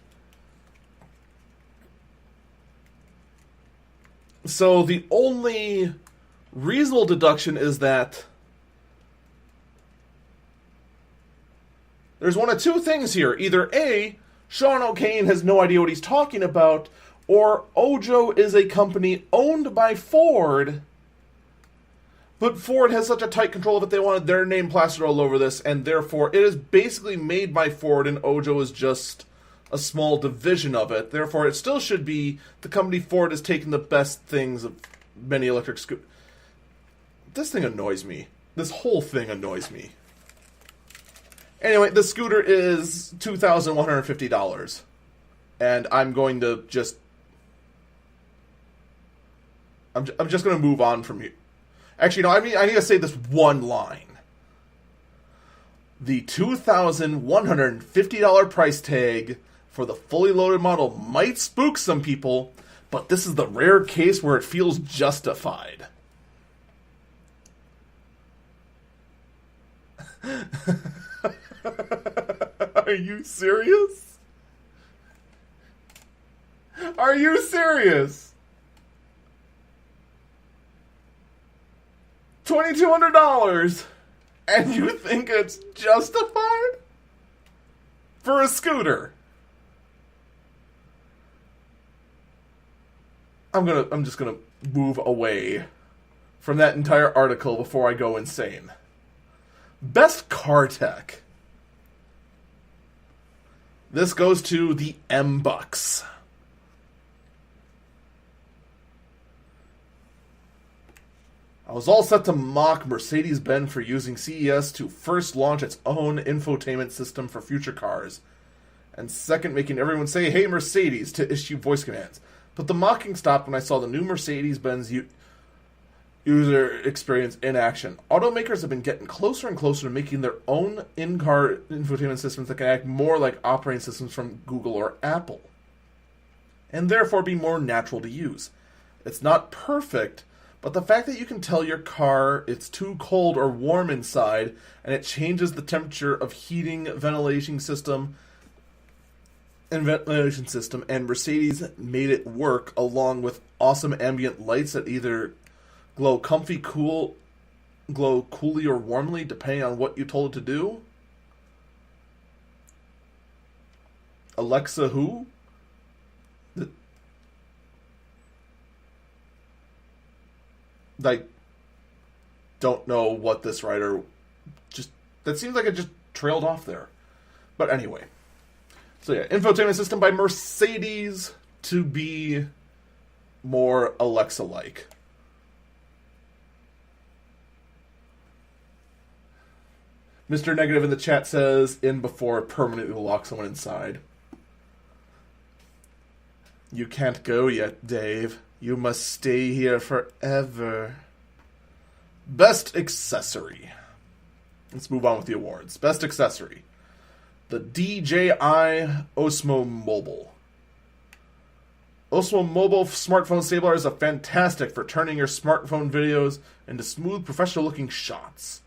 S1: So the only reasonable deduction is that there's one of two things here. Either A, Sean O'Kane has no idea what he's talking about, or Ojo is a company owned by Ford, but Ford has such a tight control of it, they wanted their name plastered all over this, and therefore it is basically made by Ford, and Ojo is just a small division of it. Therefore, it still should be the company Ford has taken the best things of many electric scooters. This thing annoys me. This whole thing annoys me. Anyway, the scooter is $2,150. And I'm going to just... I'm just going to move on from here. Actually, no, I need to say this one line. The $2,150 price tag for the fully loaded model might spook some people, but this is the rare case where it feels justified. Are you serious? Are you serious? $2,200, and you think it's justified for a scooter? I'm just gonna move away from that entire article before I go insane. Best car tech. This goes to the M-Bucks. I was all set to mock Mercedes-Benz for using CES to first launch its own infotainment system for future cars, and second making everyone say, "Hey Mercedes," to issue voice commands. But the mocking stopped when I saw the new Mercedes-Benz user experience in action. Automakers have been getting closer and closer to making their own in-car infotainment systems that can act more like operating systems from Google or Apple, and therefore be more natural to use. It's not perfect, but the fact that you can tell your car it's too cold or warm inside, and it changes the temperature of heating, ventilation system, and Mercedes made it work, along with awesome ambient lights that either glow coolly or warmly, depending on what you told it to do. Alexa who? I don't know what this writer that seems like it just trailed off there. But anyway. So yeah, infotainment system by Mercedes to be more Alexa-like. Mr. Negative in the chat says, in before it permanently locks someone inside. You can't go yet, Dave. You must stay here forever. Best accessory. Let's move on with the awards. Best accessory. The DJI Osmo Mobile. Osmo Mobile smartphone stabilizer is fantastic for turning your smartphone videos into smooth, professional-looking shots.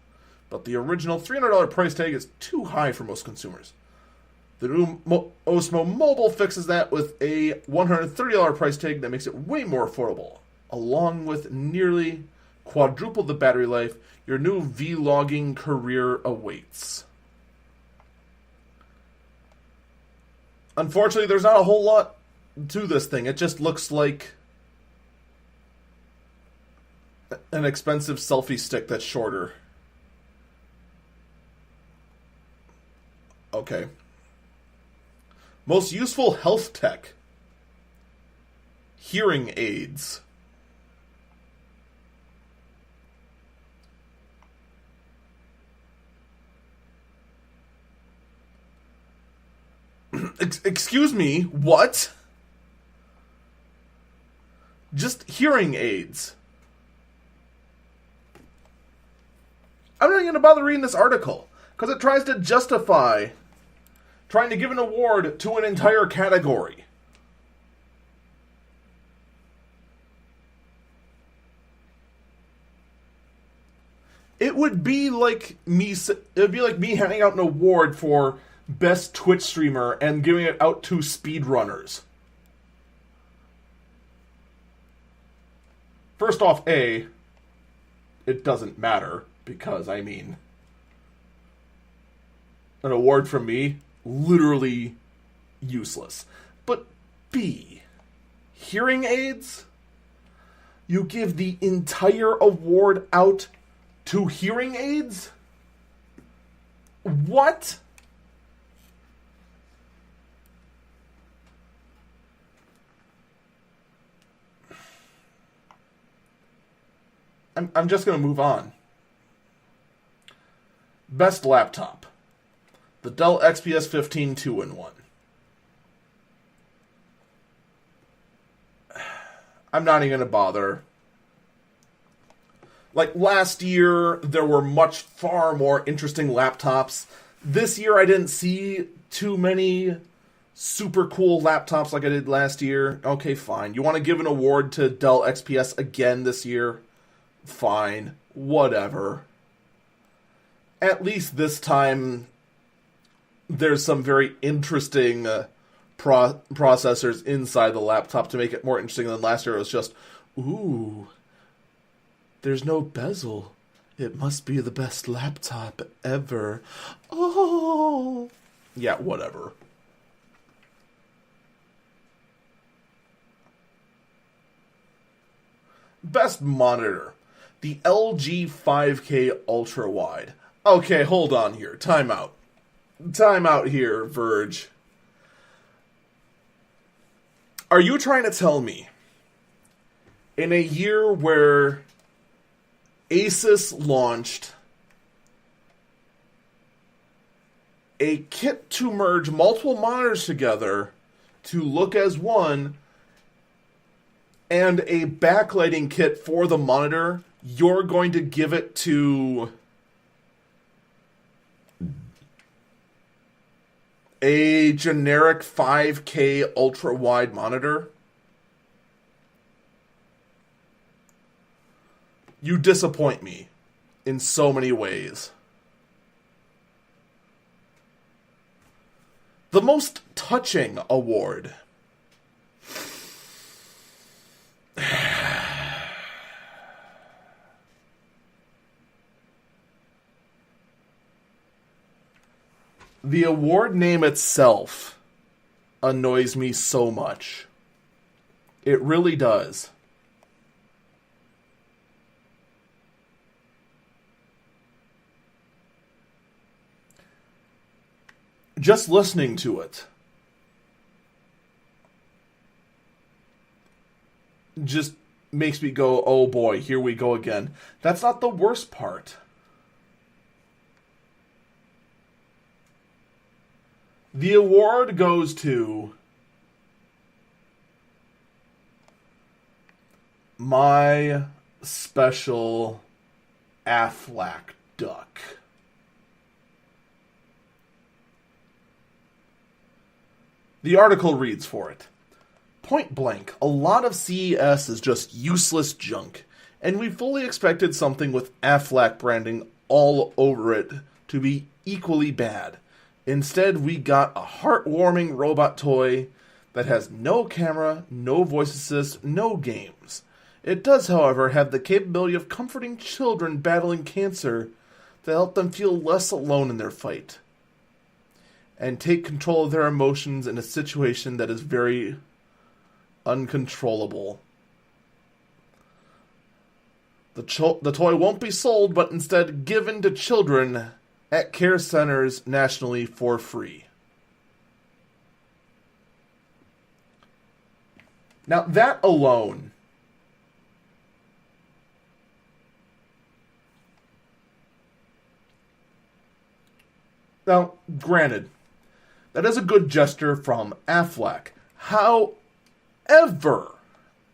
S1: But the original $300 price tag is too high for most consumers. The new Osmo Mobile fixes that with a $130 price tag that makes it way more affordable. Along with nearly quadruple the battery life, your new vlogging career awaits. Unfortunately, there's not a whole lot to this thing. It just looks like an expensive selfie stick that's shorter. Okay. Most useful health tech. Hearing aids. Excuse me, what? Just hearing aids. I'm not going to bother reading this article, because it tries to justify trying to give an award to an entire category. It would be like me handing out an award for best Twitch streamer and giving it out to speedrunners. First off, it doesn't matter, because, I mean, an award from me, literally useless. But B, hearing aids? You give the entire award out to hearing aids? What? I'm just going to move on. Best laptop. The Dell XPS 15 2-in-1. I'm not even going to bother. Like last year, there were far more interesting laptops. This year, I didn't see too many super cool laptops like I did last year. Okay, fine. You want to give an award to Dell XPS again this year? Fine. Whatever. At least this time, there's some very interesting processors inside the laptop to make it more interesting than last year. It was just, ooh, there's no bezel. It must be the best laptop ever. Oh. Yeah, whatever. Best monitor. The LG 5K Ultra Wide. Okay, hold on here. Time out. Time out here, Verge. Are you trying to tell me, in a year where Asus launched a kit to merge multiple monitors together to look as one, and a backlighting kit for the monitor, you're going to give it to a generic 5K ultra-wide monitor? You disappoint me in so many ways. The most touching award. The award name itself annoys me so much. It really does. Just listening to it just makes me go, oh boy, here we go again. That's not the worst part. The award goes to my special Aflac duck. The article reads for it. Point blank, a lot of CES is just useless junk, and we fully expected something with Aflac branding all over it to be equally bad. Instead, we got a heartwarming robot toy that has no camera, no voice assist, no games. It does, however, have the capability of comforting children battling cancer to help them feel less alone in their fight and take control of their emotions in a situation that is very uncontrollable. The toy won't be sold, but instead given to children at care centers nationally for free. Now, that alone now, granted, that is a good gesture from Aflac. However,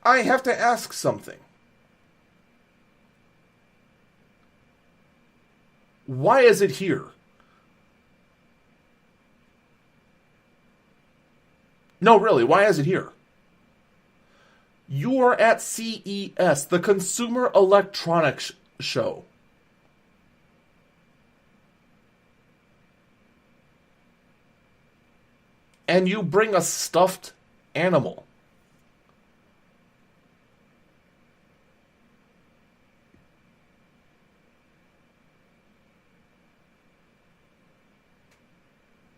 S1: I have to ask something. Why is it here? No, really, why is it here? You are at CES, the Consumer Electronics Show. And you bring a stuffed animal.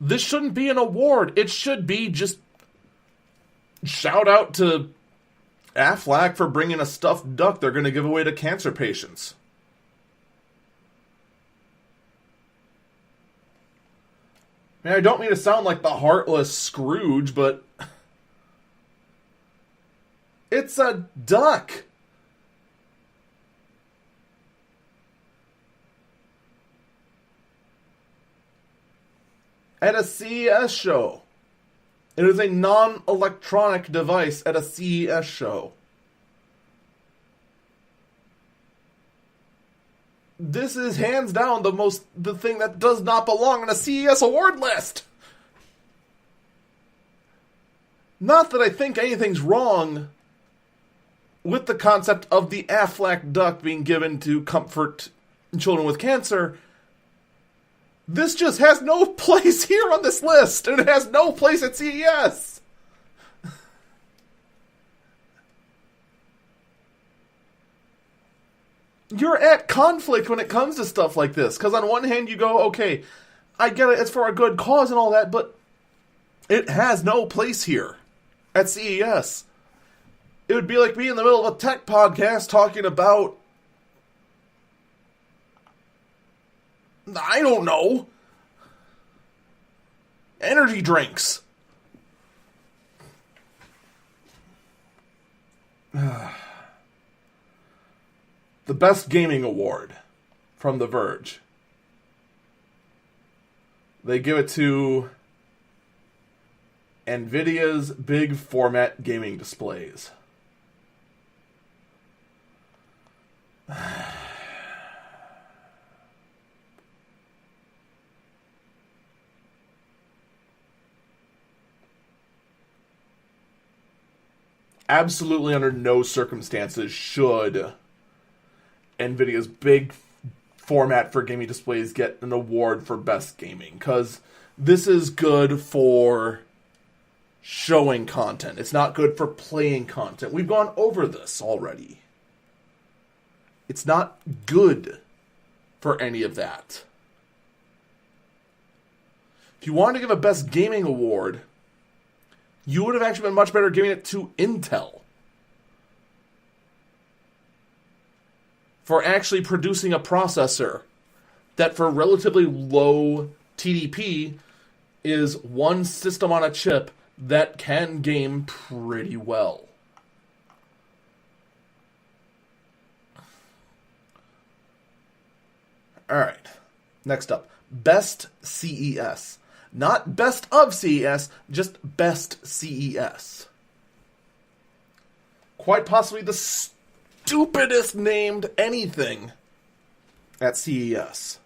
S1: This shouldn't be an award. It should be just shout out to Aflac for bringing a stuffed duck they're going to give away to cancer patients. I mean, I don't mean to sound like the heartless Scrooge, but it's a duck. At a CES show. It is a non-electronic device at a CES show. this is hands down the thing that does not belong on a CES award list. Not that I think anything's wrong with the concept of the Aflac duck being given to comfort children with cancer. This just has no place here on this list, and it has no place at CES. You're at conflict when it comes to stuff like this, because on one hand you go, okay, I get it, it's for a good cause and all that, but it has no place here at CES. It would be like me in the middle of a tech podcast talking about, I don't know, energy drinks. The Best Gaming Award from The Verge. They give it to NVIDIA's big format gaming displays. Absolutely under no circumstances should NVIDIA's big format for gaming displays get an award for best gaming, because this is good for showing content. It's not good for playing content. We've gone over this already. It's not good for any of that. If you wanted to give a best gaming award, you would have actually been much better giving it to Intel for actually producing a processor that for relatively low TDP is one system on a chip that can game pretty well. Alright, next up. Best CES. Not best of CES, just best CES. Quite possibly the stupidest named anything at CES.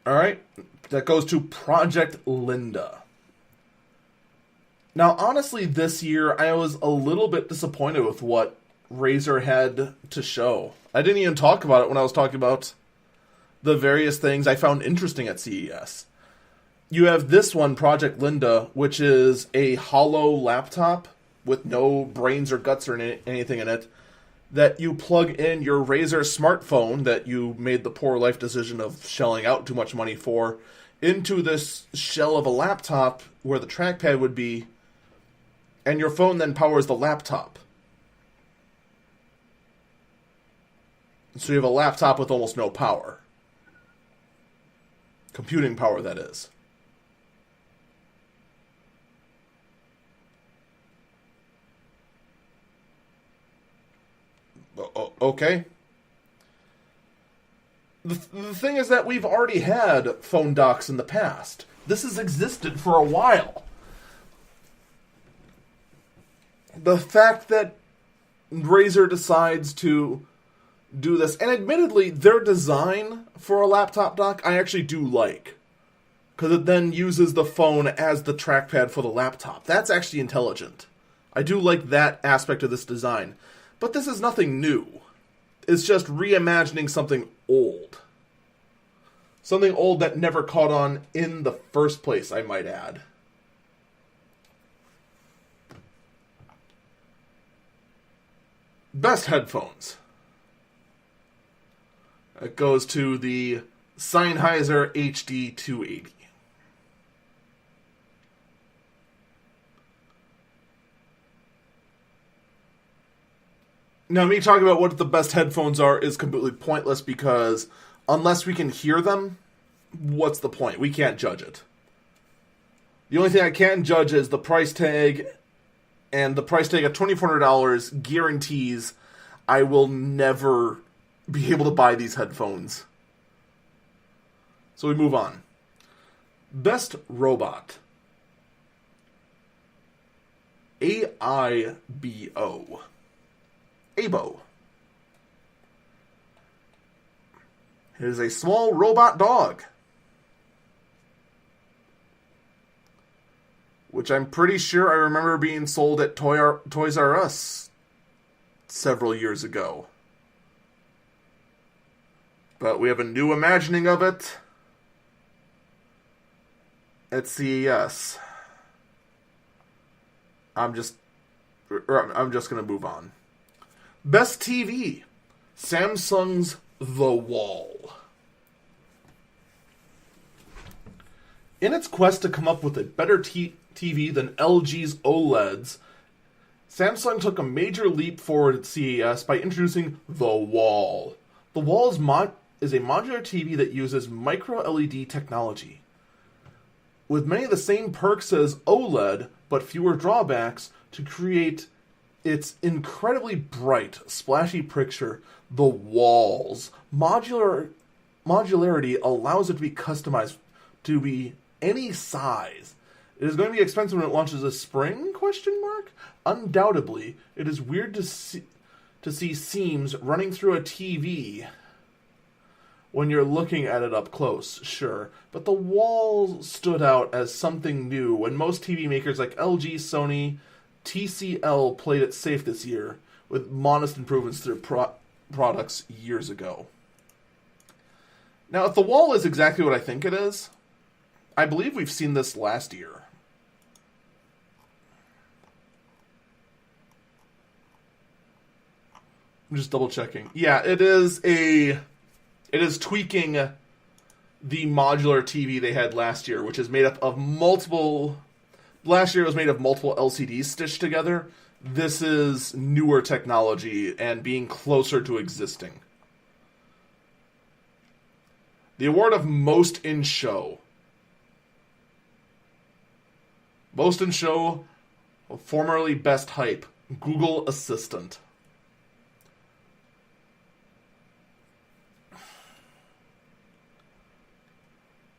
S1: Alright, that goes to Project Linda. Now, honestly, this year I was a little bit disappointed with what Razer had to show. I didn't even talk about it when I was talking about the various things I found interesting at CES. You have this one, Project Linda, which is a hollow laptop with no brains or guts or anything in it, that you plug in your Razer smartphone that you made the poor life decision of shelling out too much money for, into this shell of a laptop where the trackpad would be, and your phone then powers the laptop. So you have a laptop with almost no power. Computing power, that is. Okay. The thing is that we've already had phone docks in the past. This has existed for a while. The fact that Razer decides to do this, and admittedly, their design for a laptop dock I actually do like, because it then uses the phone as the trackpad for the laptop. That's actually intelligent. I do like that aspect of this design. But this is nothing new. It's just reimagining something old. Something old that never caught on in the first place, I might add. Best headphones. It goes to the Sennheiser HD280. Now, me talking about what the best headphones are is completely pointless, because unless we can hear them, what's the point? We can't judge it. The only thing I can judge is the price tag, and the price tag at $2,400 guarantees I will never be able to buy these headphones. So we move on. Best robot. AIBO. Abo. It is a small robot dog, which I'm pretty sure I remember being sold at Toys R Us several years ago. But we have a new imagining of it at CES. I'm just going to move on. Best TV. Samsung's The Wall. In its quest to come up with a better TV than LG's OLEDs, Samsung took a major leap forward at CES by introducing The Wall. The Wall is a modular TV that uses micro LED technology. With many of the same perks as OLED, but fewer drawbacks, to create its incredibly bright, splashy picture, The Wall's modularity allows it to be customized to be any size. It is going to be expensive when it launches this spring? Undoubtedly, it is weird to see seams running through a TV when you're looking at it up close, sure. But The Wall stood out as something new when most TV makers like LG, Sony, TCL played it safe this year with modest improvements to their products years ago. Now, if The Wall is exactly what I think it is, I believe we've seen this last year. I'm just double checking. Yeah, it is tweaking the modular TV they had last year, which is made up of multiple... Last year it was made of multiple LCDs stitched together. This is newer technology and being closer to existing. The award of Most in Show. Most in Show, formerly Best Hype, Google Assistant.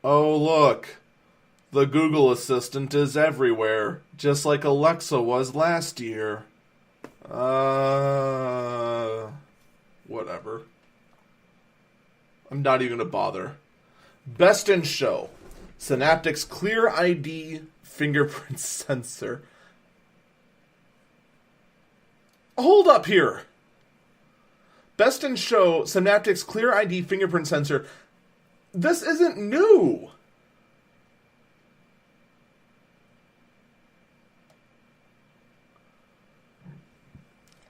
S1: Oh, look. The Google Assistant is everywhere, just like Alexa was last year. Whatever. I'm not even going to bother. Best in Show. Synaptics Clear ID fingerprint sensor. Hold up here. Best in Show, Synaptics Clear ID fingerprint sensor. This isn't new.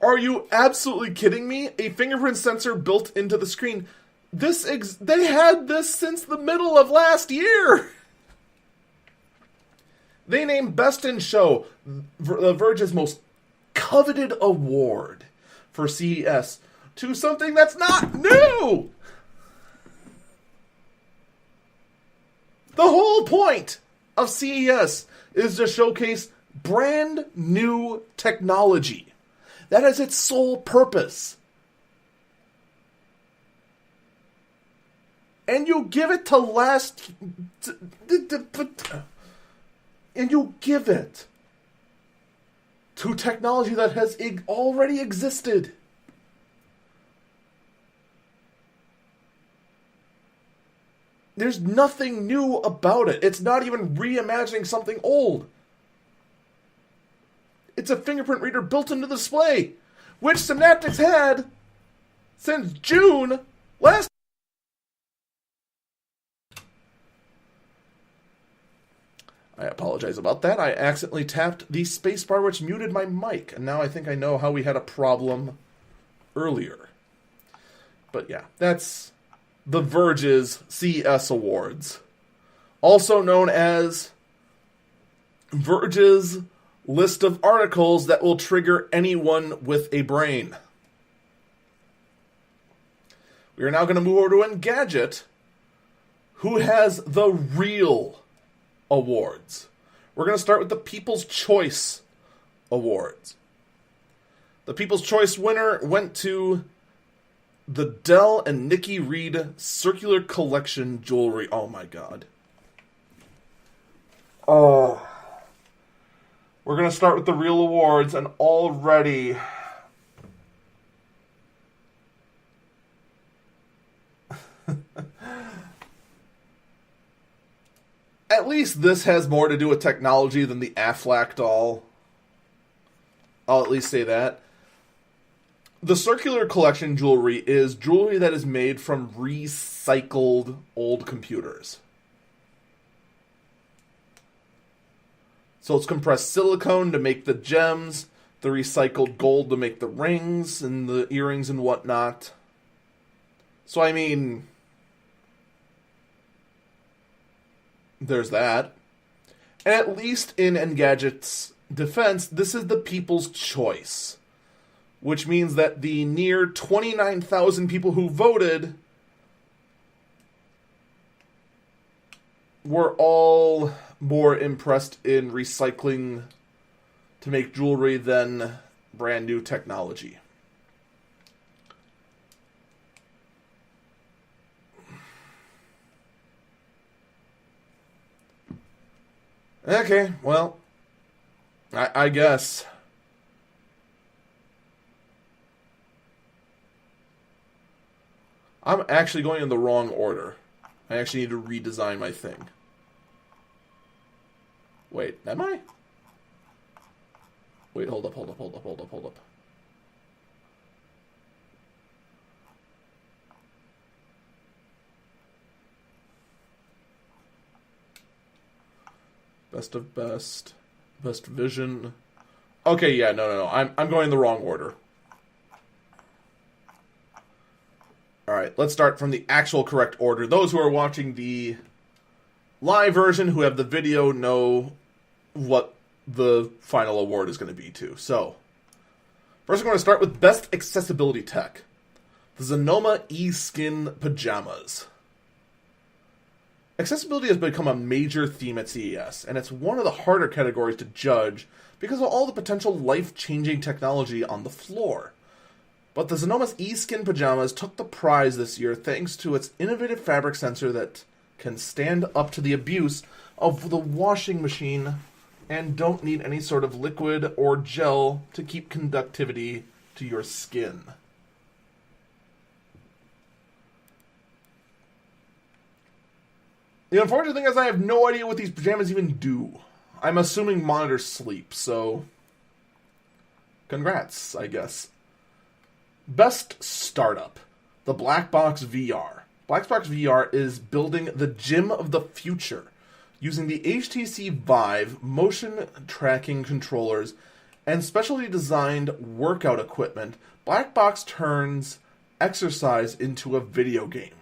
S1: Are you absolutely kidding me? A fingerprint sensor built into the screen. They had this since the middle of last year. They named Best in Show The Verge's most coveted award for CES to something that's not new. The whole point of CES is to showcase brand new technology. That is its sole purpose. And you give it to technology that has already existed. There's nothing new about it. It's not even reimagining something old. It's a fingerprint reader built into the display, which Synaptics had since June last. I apologize about that. I accidentally tapped the spacebar, which muted my mic, and now I think I know how we had a problem earlier. But yeah, that's The Verge's CES Awards, also known as Verge's list of articles that will trigger anyone with a brain. We are now going to move over to Engadget, who has the real awards. We're going to start with the People's Choice Awards. The People's Choice winner went to the Dell and Nikki Reed Circular Collection Jewelry. Oh my god. Oh. We're going to start with the real awards, and already At least this has more to do with technology than the Aflac doll. I'll at least say that. The circular collection jewelry is jewelry that is made from recycled old computers. So it's compressed silicone to make the gems, the recycled gold to make the rings and the earrings and whatnot. So, I mean, there's that. And at least in Engadget's defense, this is the people's choice. Which means that the near 29,000 people who voted were all more impressed in recycling to make jewelry than brand new technology. Okay, well, I guess. I'm actually going in the wrong order. I actually need to redesign my thing. Wait, am I? Wait, hold up. Best of best. Best vision. Okay, yeah, no. I'm going in the wrong order. Alright, let's start from the actual correct order. Those who are watching the live version, who have the video, know what the final award is going to be to. So, first I'm going to start with Best Accessibility Tech. The Zonoma E-Skin Pajamas. Accessibility has become a major theme at CES, and it's one of the harder categories to judge because of all the potential life-changing technology on the floor. But the Zonoma's E-Skin Pajamas took the prize this year thanks to its innovative fabric sensor that can stand up to the abuse of the washing machine and don't need any sort of liquid or gel to keep conductivity to your skin. The unfortunate thing is I have no idea what these pajamas even do. I'm assuming monitor sleep, so congrats, I guess. Best Startup. The Black Box VR. Black Box VR is building the gym of the future using the HTC Vive motion tracking controllers and specially designed workout equipment. Black Box turns exercise into a video game.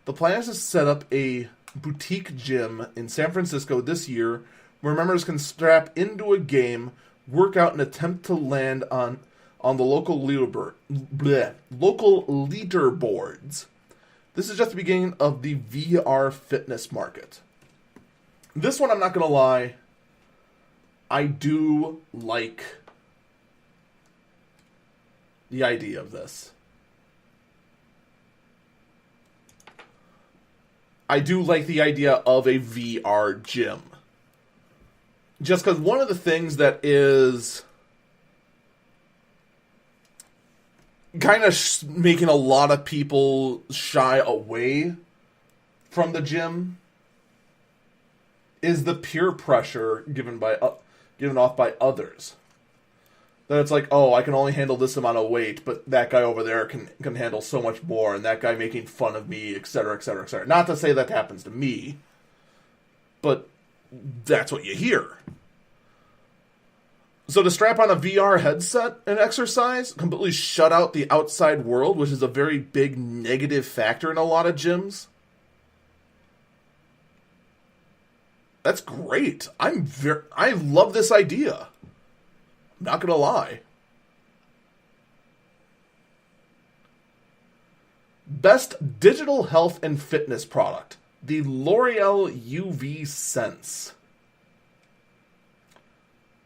S1: The plan is to set up a boutique gym in San Francisco this year where members can strap into a game, work out, and attempt to land on the local leaderboards. This is just the beginning of the VR fitness market. This one, I'm not going to lie, I do like the idea of this. I do like the idea of a VR gym. Just because one of the things that is kind of making a lot of people shy away from the gym is the peer pressure given off by others. That it's like, oh, I can only handle this amount of weight, but that guy over there can handle so much more, and that guy making fun of me, etc., etc., etc. Not to say that happens to me, but that's what you hear. So to strap on a VR headset and exercise, completely shut out the outside world, which is a very big negative factor in a lot of gyms. That's great. I love this idea. I'm not gonna lie. Best digital health and fitness product. The L'Oreal UV Sense.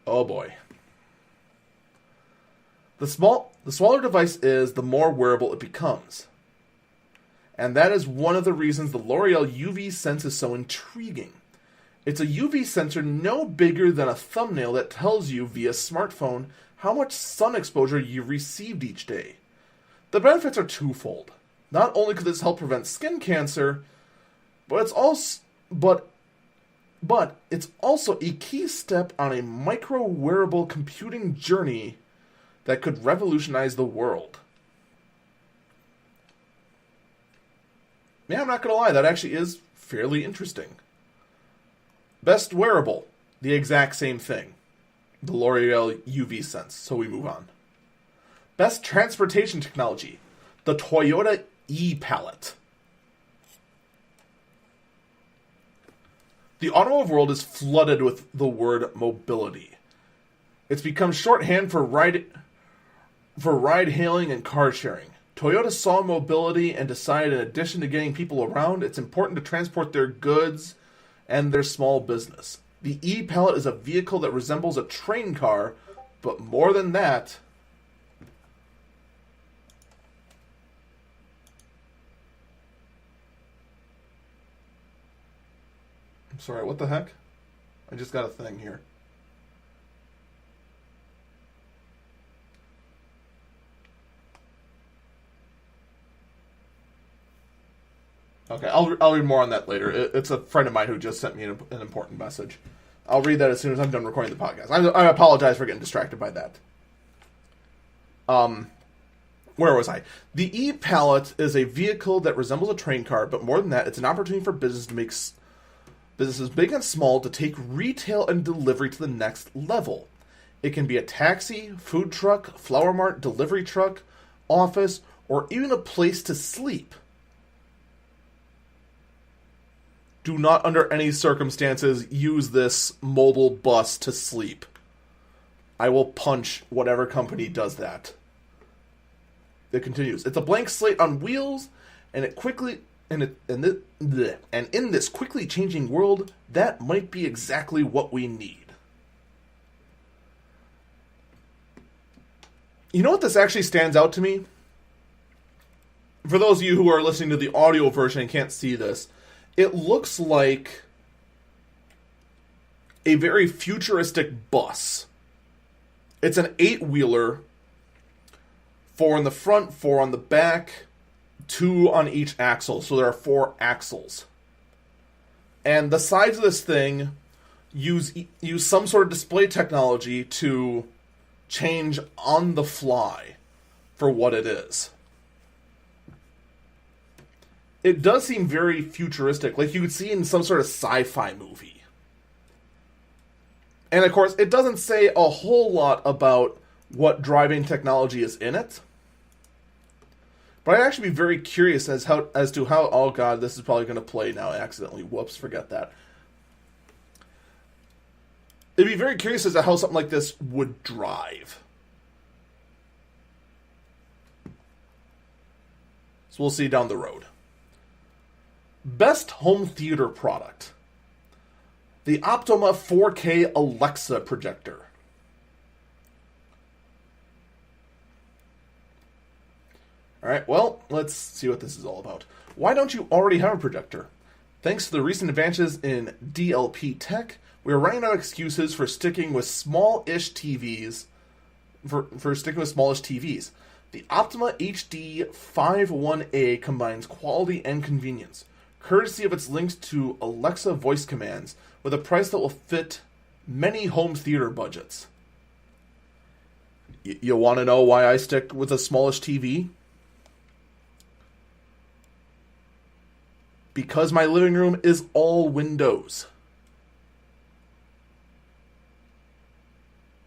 S1: Oh boy. The smaller device is, the more wearable it becomes. And that is one of the reasons the L'Oreal UV Sense is so intriguing. It's a UV sensor no bigger than a thumbnail that tells you via smartphone how much sun exposure you received each day. The benefits are twofold. Not only could this help prevent skin cancer, but but it's also a key step on a micro-wearable computing journey that could revolutionize the world. Yeah, I'm not going to lie, that actually is fairly interesting. Best wearable, the exact same thing. The L'Oreal UV Sense, so we move on. Best transportation technology, the Toyota e-Pallet. The automotive world is flooded with the word mobility. It's become shorthand for ride-hailing and car sharing. Toyota saw mobility and decided, in addition to getting people around, it's important to transport their goods and their small business. The e-Pallet is a vehicle that resembles a train car, but more than that, I'm sorry, what the heck? I just got a thing here. Okay, I'll read more on that later. It's a friend of mine who just sent me an important message. I'll read that as soon as I'm done recording the podcast. I apologize for getting distracted by that. Where was I? The e-Pallet is a vehicle that resembles a train car, but more than that, it's an opportunity for businesses big and small to take retail and delivery to the next level. It can be a taxi, food truck, flower mart, delivery truck, office, or even a place to sleep. Do not, under any circumstances, use this mobile bus to sleep. I will punch whatever company does that. It continues. It's a blank slate on wheels, and in this quickly changing world, that might be exactly what we need. You know what this actually stands out to me? For those of you who are listening to the audio version and can't see this, it looks like a very futuristic bus. It's an 8-wheeler, 4 in the front, 4 on the back, 2 on each axle. So there are 4 axles. And the sides of this thing use some sort of display technology to change on the fly for what it is. It does seem very futuristic, like you could see in some sort of sci-fi movie. And of course, it doesn't say a whole lot about what driving technology is in it. But I'd actually be very curious as to how, oh god, this is probably going to play now accidentally. Whoops, forget that. It'd be very curious as to how something like this would drive. So we'll see down the road. Best home theater product. The Optima 4K Alexa projector. Alright, well, let's see what this is all about. Why don't you already have a projector? Thanks to the recent advances in DLP tech, we are running out of excuses for sticking with smallish TVs. The Optima HD 51A combines quality and convenience, courtesy of its links to Alexa voice commands, with a price that will fit many home theater budgets. You want to know why I stick with a smallish TV? Because my living room is all windows.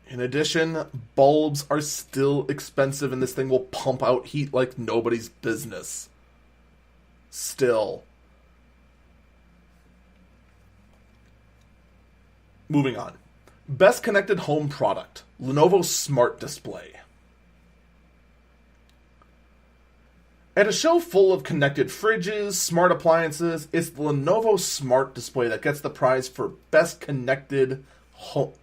S1: In addition, bulbs are still expensive and this thing will pump out heat like nobody's business. Still. Moving on. Best connected home product. Lenovo Smart Display. At a show full of connected fridges, smart appliances, it's the Lenovo Smart Display that gets the prize for Best Connected Home.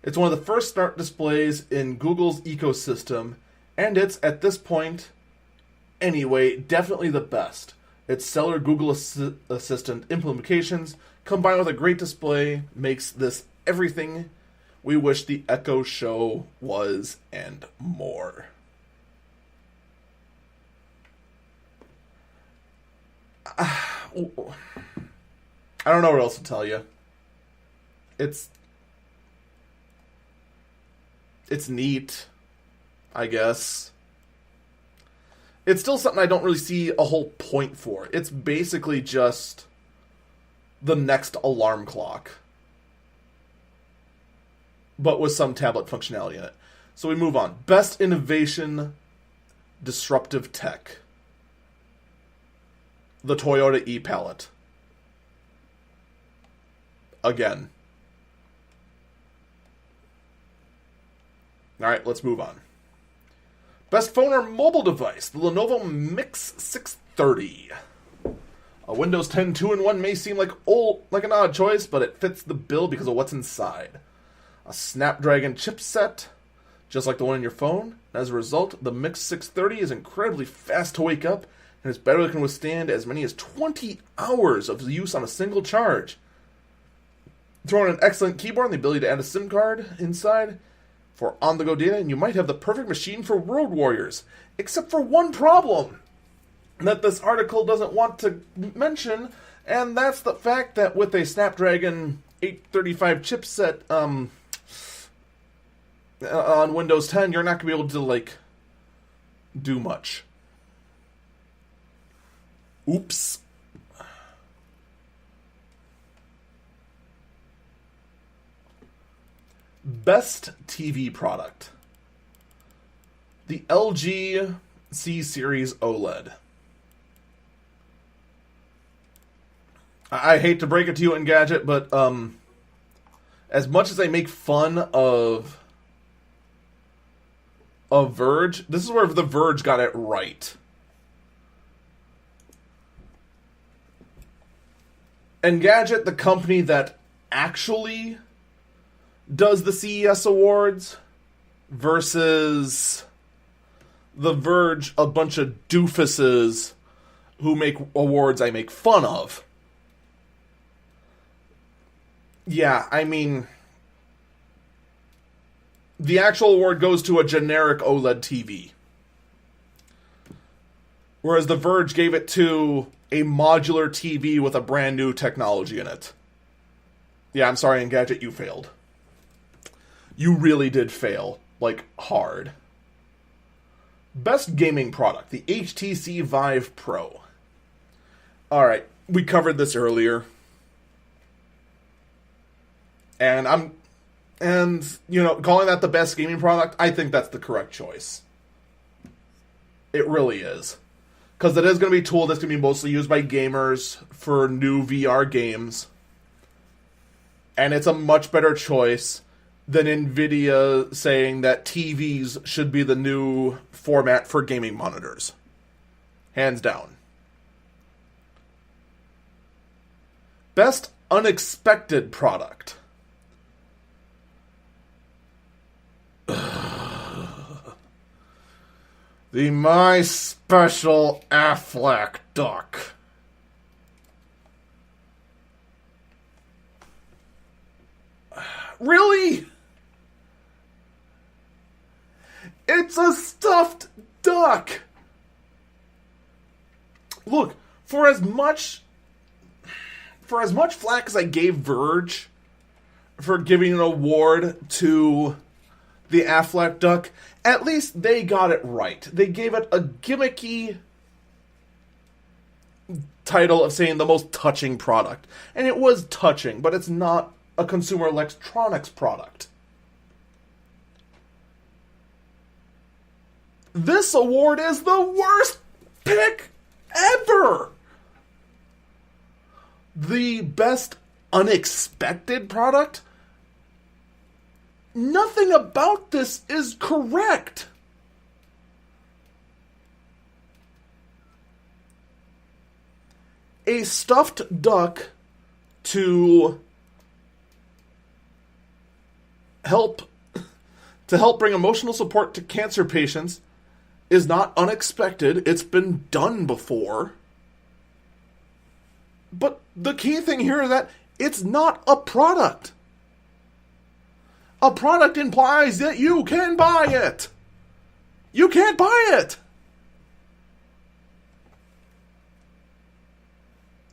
S1: It's one of the first smart displays in Google's ecosystem, and it's, at this point, anyway, definitely the best. Its stellar Google Assistant implementations, combined with a great display, makes this everything we wish the Echo Show was and more. I don't know what else to tell you. It's neat, I guess. It's still something I don't really see a whole point for. It's basically just the next alarm clock, but with some tablet functionality in it. So we move on. Best innovation, disruptive tech. The Toyota e-Palette. Again. Alright, let's move on. Best phone or mobile device, the Lenovo Mix 630. A Windows 10 2-in-1 may seem like an odd choice, but it fits the bill because of what's inside. A Snapdragon chipset, just like the one in your phone. As a result, the Mix 630 is incredibly fast to wake up, and its battery can withstand as many as 20 hours of use on a single charge. Throw in an excellent keyboard and the ability to add a SIM card inside for on-the-go data, and you might have the perfect machine for road warriors. Except for one problem that this article doesn't want to mention, and that's the fact that with a Snapdragon 835 chipset on Windows 10, you're not going to be able to, do much. Oops. Best TV product. The LG C-Series OLED. I hate to break it to you, Engadget, but as much as I make fun of Verge, this is where The Verge got it right. Engadget, the company that actually does the CES awards, versus The Verge, a bunch of doofuses who make awards I make fun of. Yeah, I mean, the actual award goes to a generic OLED TV. Whereas The Verge gave it to a modular TV with a brand new technology in it. Yeah, I'm sorry, Engadget, you failed. You really did fail. Hard. Best gaming product, the HTC Vive Pro. Alright, we covered this earlier. And calling that the best gaming product, I think that's the correct choice. It really is. Because it is going to be a tool that's going to be mostly used by gamers for new VR games. And it's a much better choice than Nvidia saying that TVs should be the new format for gaming monitors. Hands down. Best unexpected product. The My Special Affleck Duck. Really? It's a stuffed duck. Look, for as much flack as I gave Verge for giving an award to the Affleck duck, at least they got it right. They gave it a gimmicky title of saying the most touching product. And it was touching, but it's not a consumer electronics product. This award is the worst pick ever! The best unexpected product? Nothing about this is correct. A stuffed duck to help bring emotional support to cancer patients is not unexpected. It's been done before. But the key thing here is that it's not a product. A product implies that you can buy it. You can't buy it.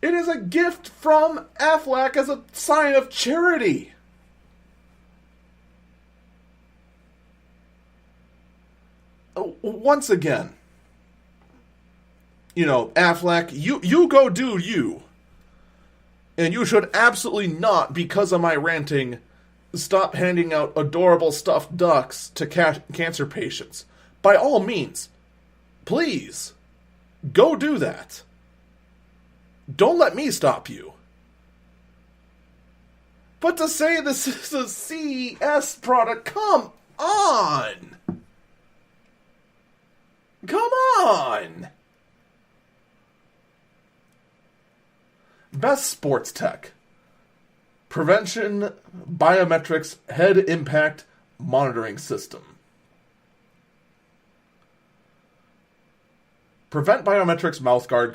S1: It is a gift from Aflac as a sign of charity. Once again, Aflac, you go do you. And you should absolutely not, because of my ranting, stop handing out adorable stuffed ducks to cancer patients. By all means, please, go do that. Don't let me stop you. But to say this is a CES product, come on! Come on! Best sports tech. Prevention Biometrics Head Impact Monitoring System. Prevent Biometrics Mouthguard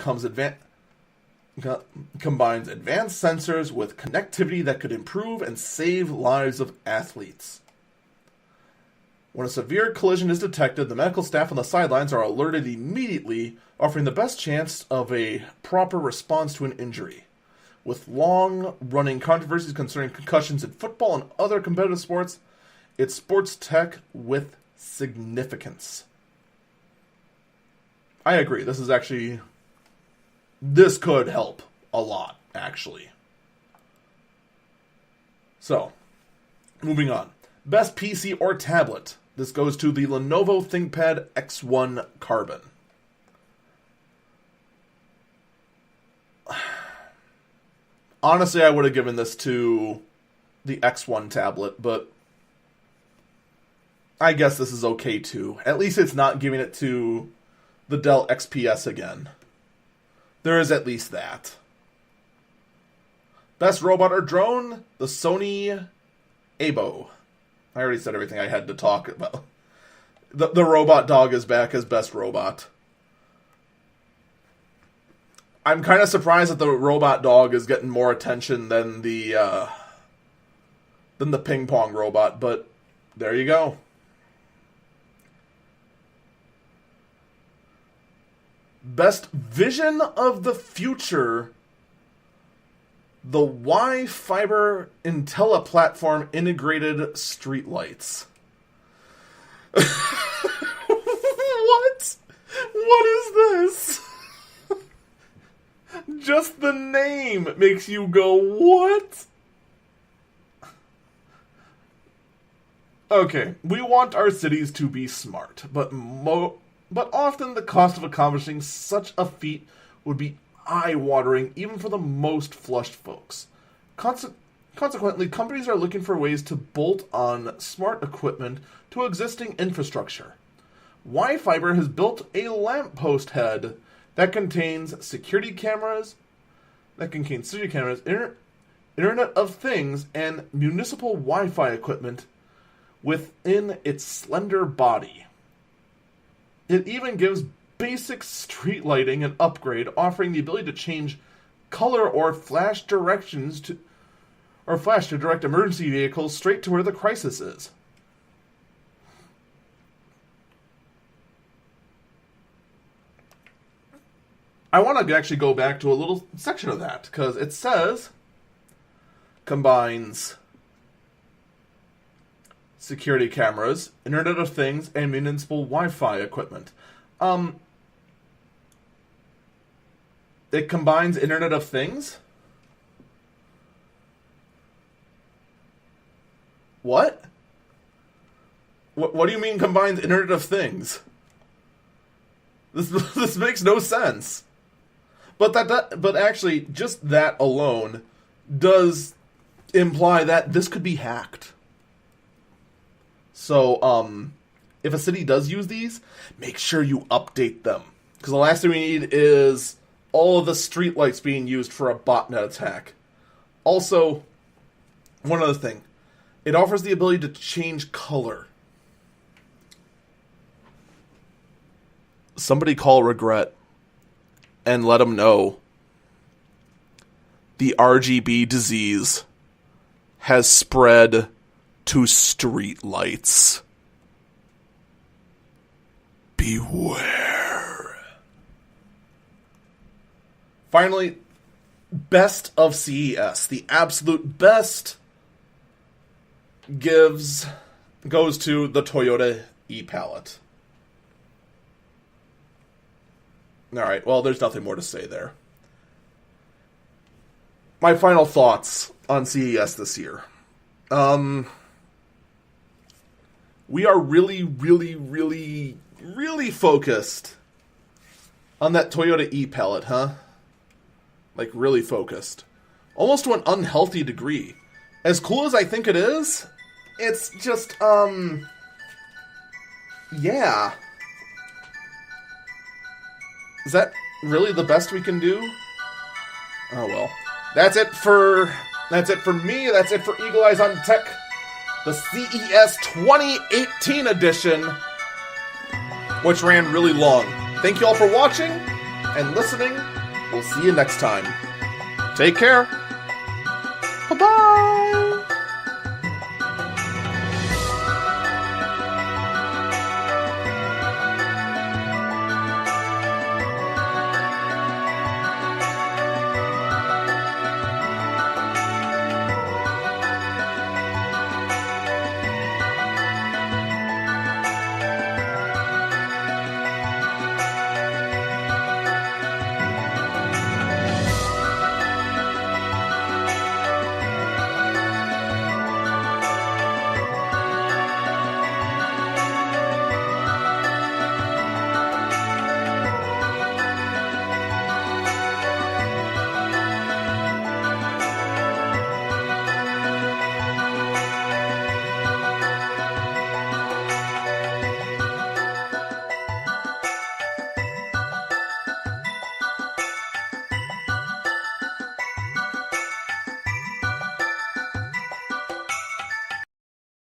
S1: combines advanced sensors with connectivity that could improve and save lives of athletes. When a severe collision is detected, the medical staff on the sidelines are alerted immediately, offering the best chance of a proper response to an injury. With long-running controversies concerning concussions in football and other competitive sports, it's sports tech with significance. I agree. This could help a lot, actually. So, moving on. Best PC or tablet. This goes to the Lenovo ThinkPad X1 Carbon. Honestly, I would have given this to the X1 tablet, but I guess this is okay too. At least it's not giving it to the Dell XPS again. There is at least that. Best robot or drone, the Sony Abo. I already said everything I had to talk about. The robot dog is back as best robot. I'm kind of surprised that the robot dog is getting more attention than the ping pong robot, but there you go. Best vision of the future, the Wi-Fiber IntelliPlatform integrated streetlights. What? What is this? Just the name makes you go, what? Okay, we want our cities to be smart, but often the cost of accomplishing such a feat would be eye-watering even for the most flushed folks. Consequently, companies are looking for ways to bolt on smart equipment to existing infrastructure. Wi-Fiber has built a lamppost head that contains security cameras, Internet of Things, and municipal Wi-Fi equipment within its slender body. It even gives basic street lighting an upgrade, offering the ability to change color or flash to direct emergency vehicles straight to where the crisis is. I want to actually go back to a little section of that, because it says combines security cameras, Internet of Things, and municipal Wi-Fi equipment. It combines Internet of Things? What? What do you mean combines Internet of Things? This makes no sense. But actually, just that alone does imply that this could be hacked. So, if a city does use these, make sure you update them. Because the last thing we need is all of the streetlights being used for a botnet attack. Also, one other thing. It offers the ability to change color. Somebody call Regret and let them know the RGB disease has spread to street lights. Beware. Finally, best of CES, the absolute best, goes to the Toyota e-Palette. Alright, well, there's nothing more to say there. My final thoughts on CES this year. We are really, really, really, really focused on that Toyota e-Palette, huh? Like, really focused. Almost to an unhealthy degree. As cool as I think it is, it's just, yeah. Is that really the best we can do? Oh, well. That's it for me. That's it for Eagle Eyes on Tech. The CES 2018 edition, which ran really long. Thank you all for watching and listening. We'll see you next time. Take care. Bye-bye.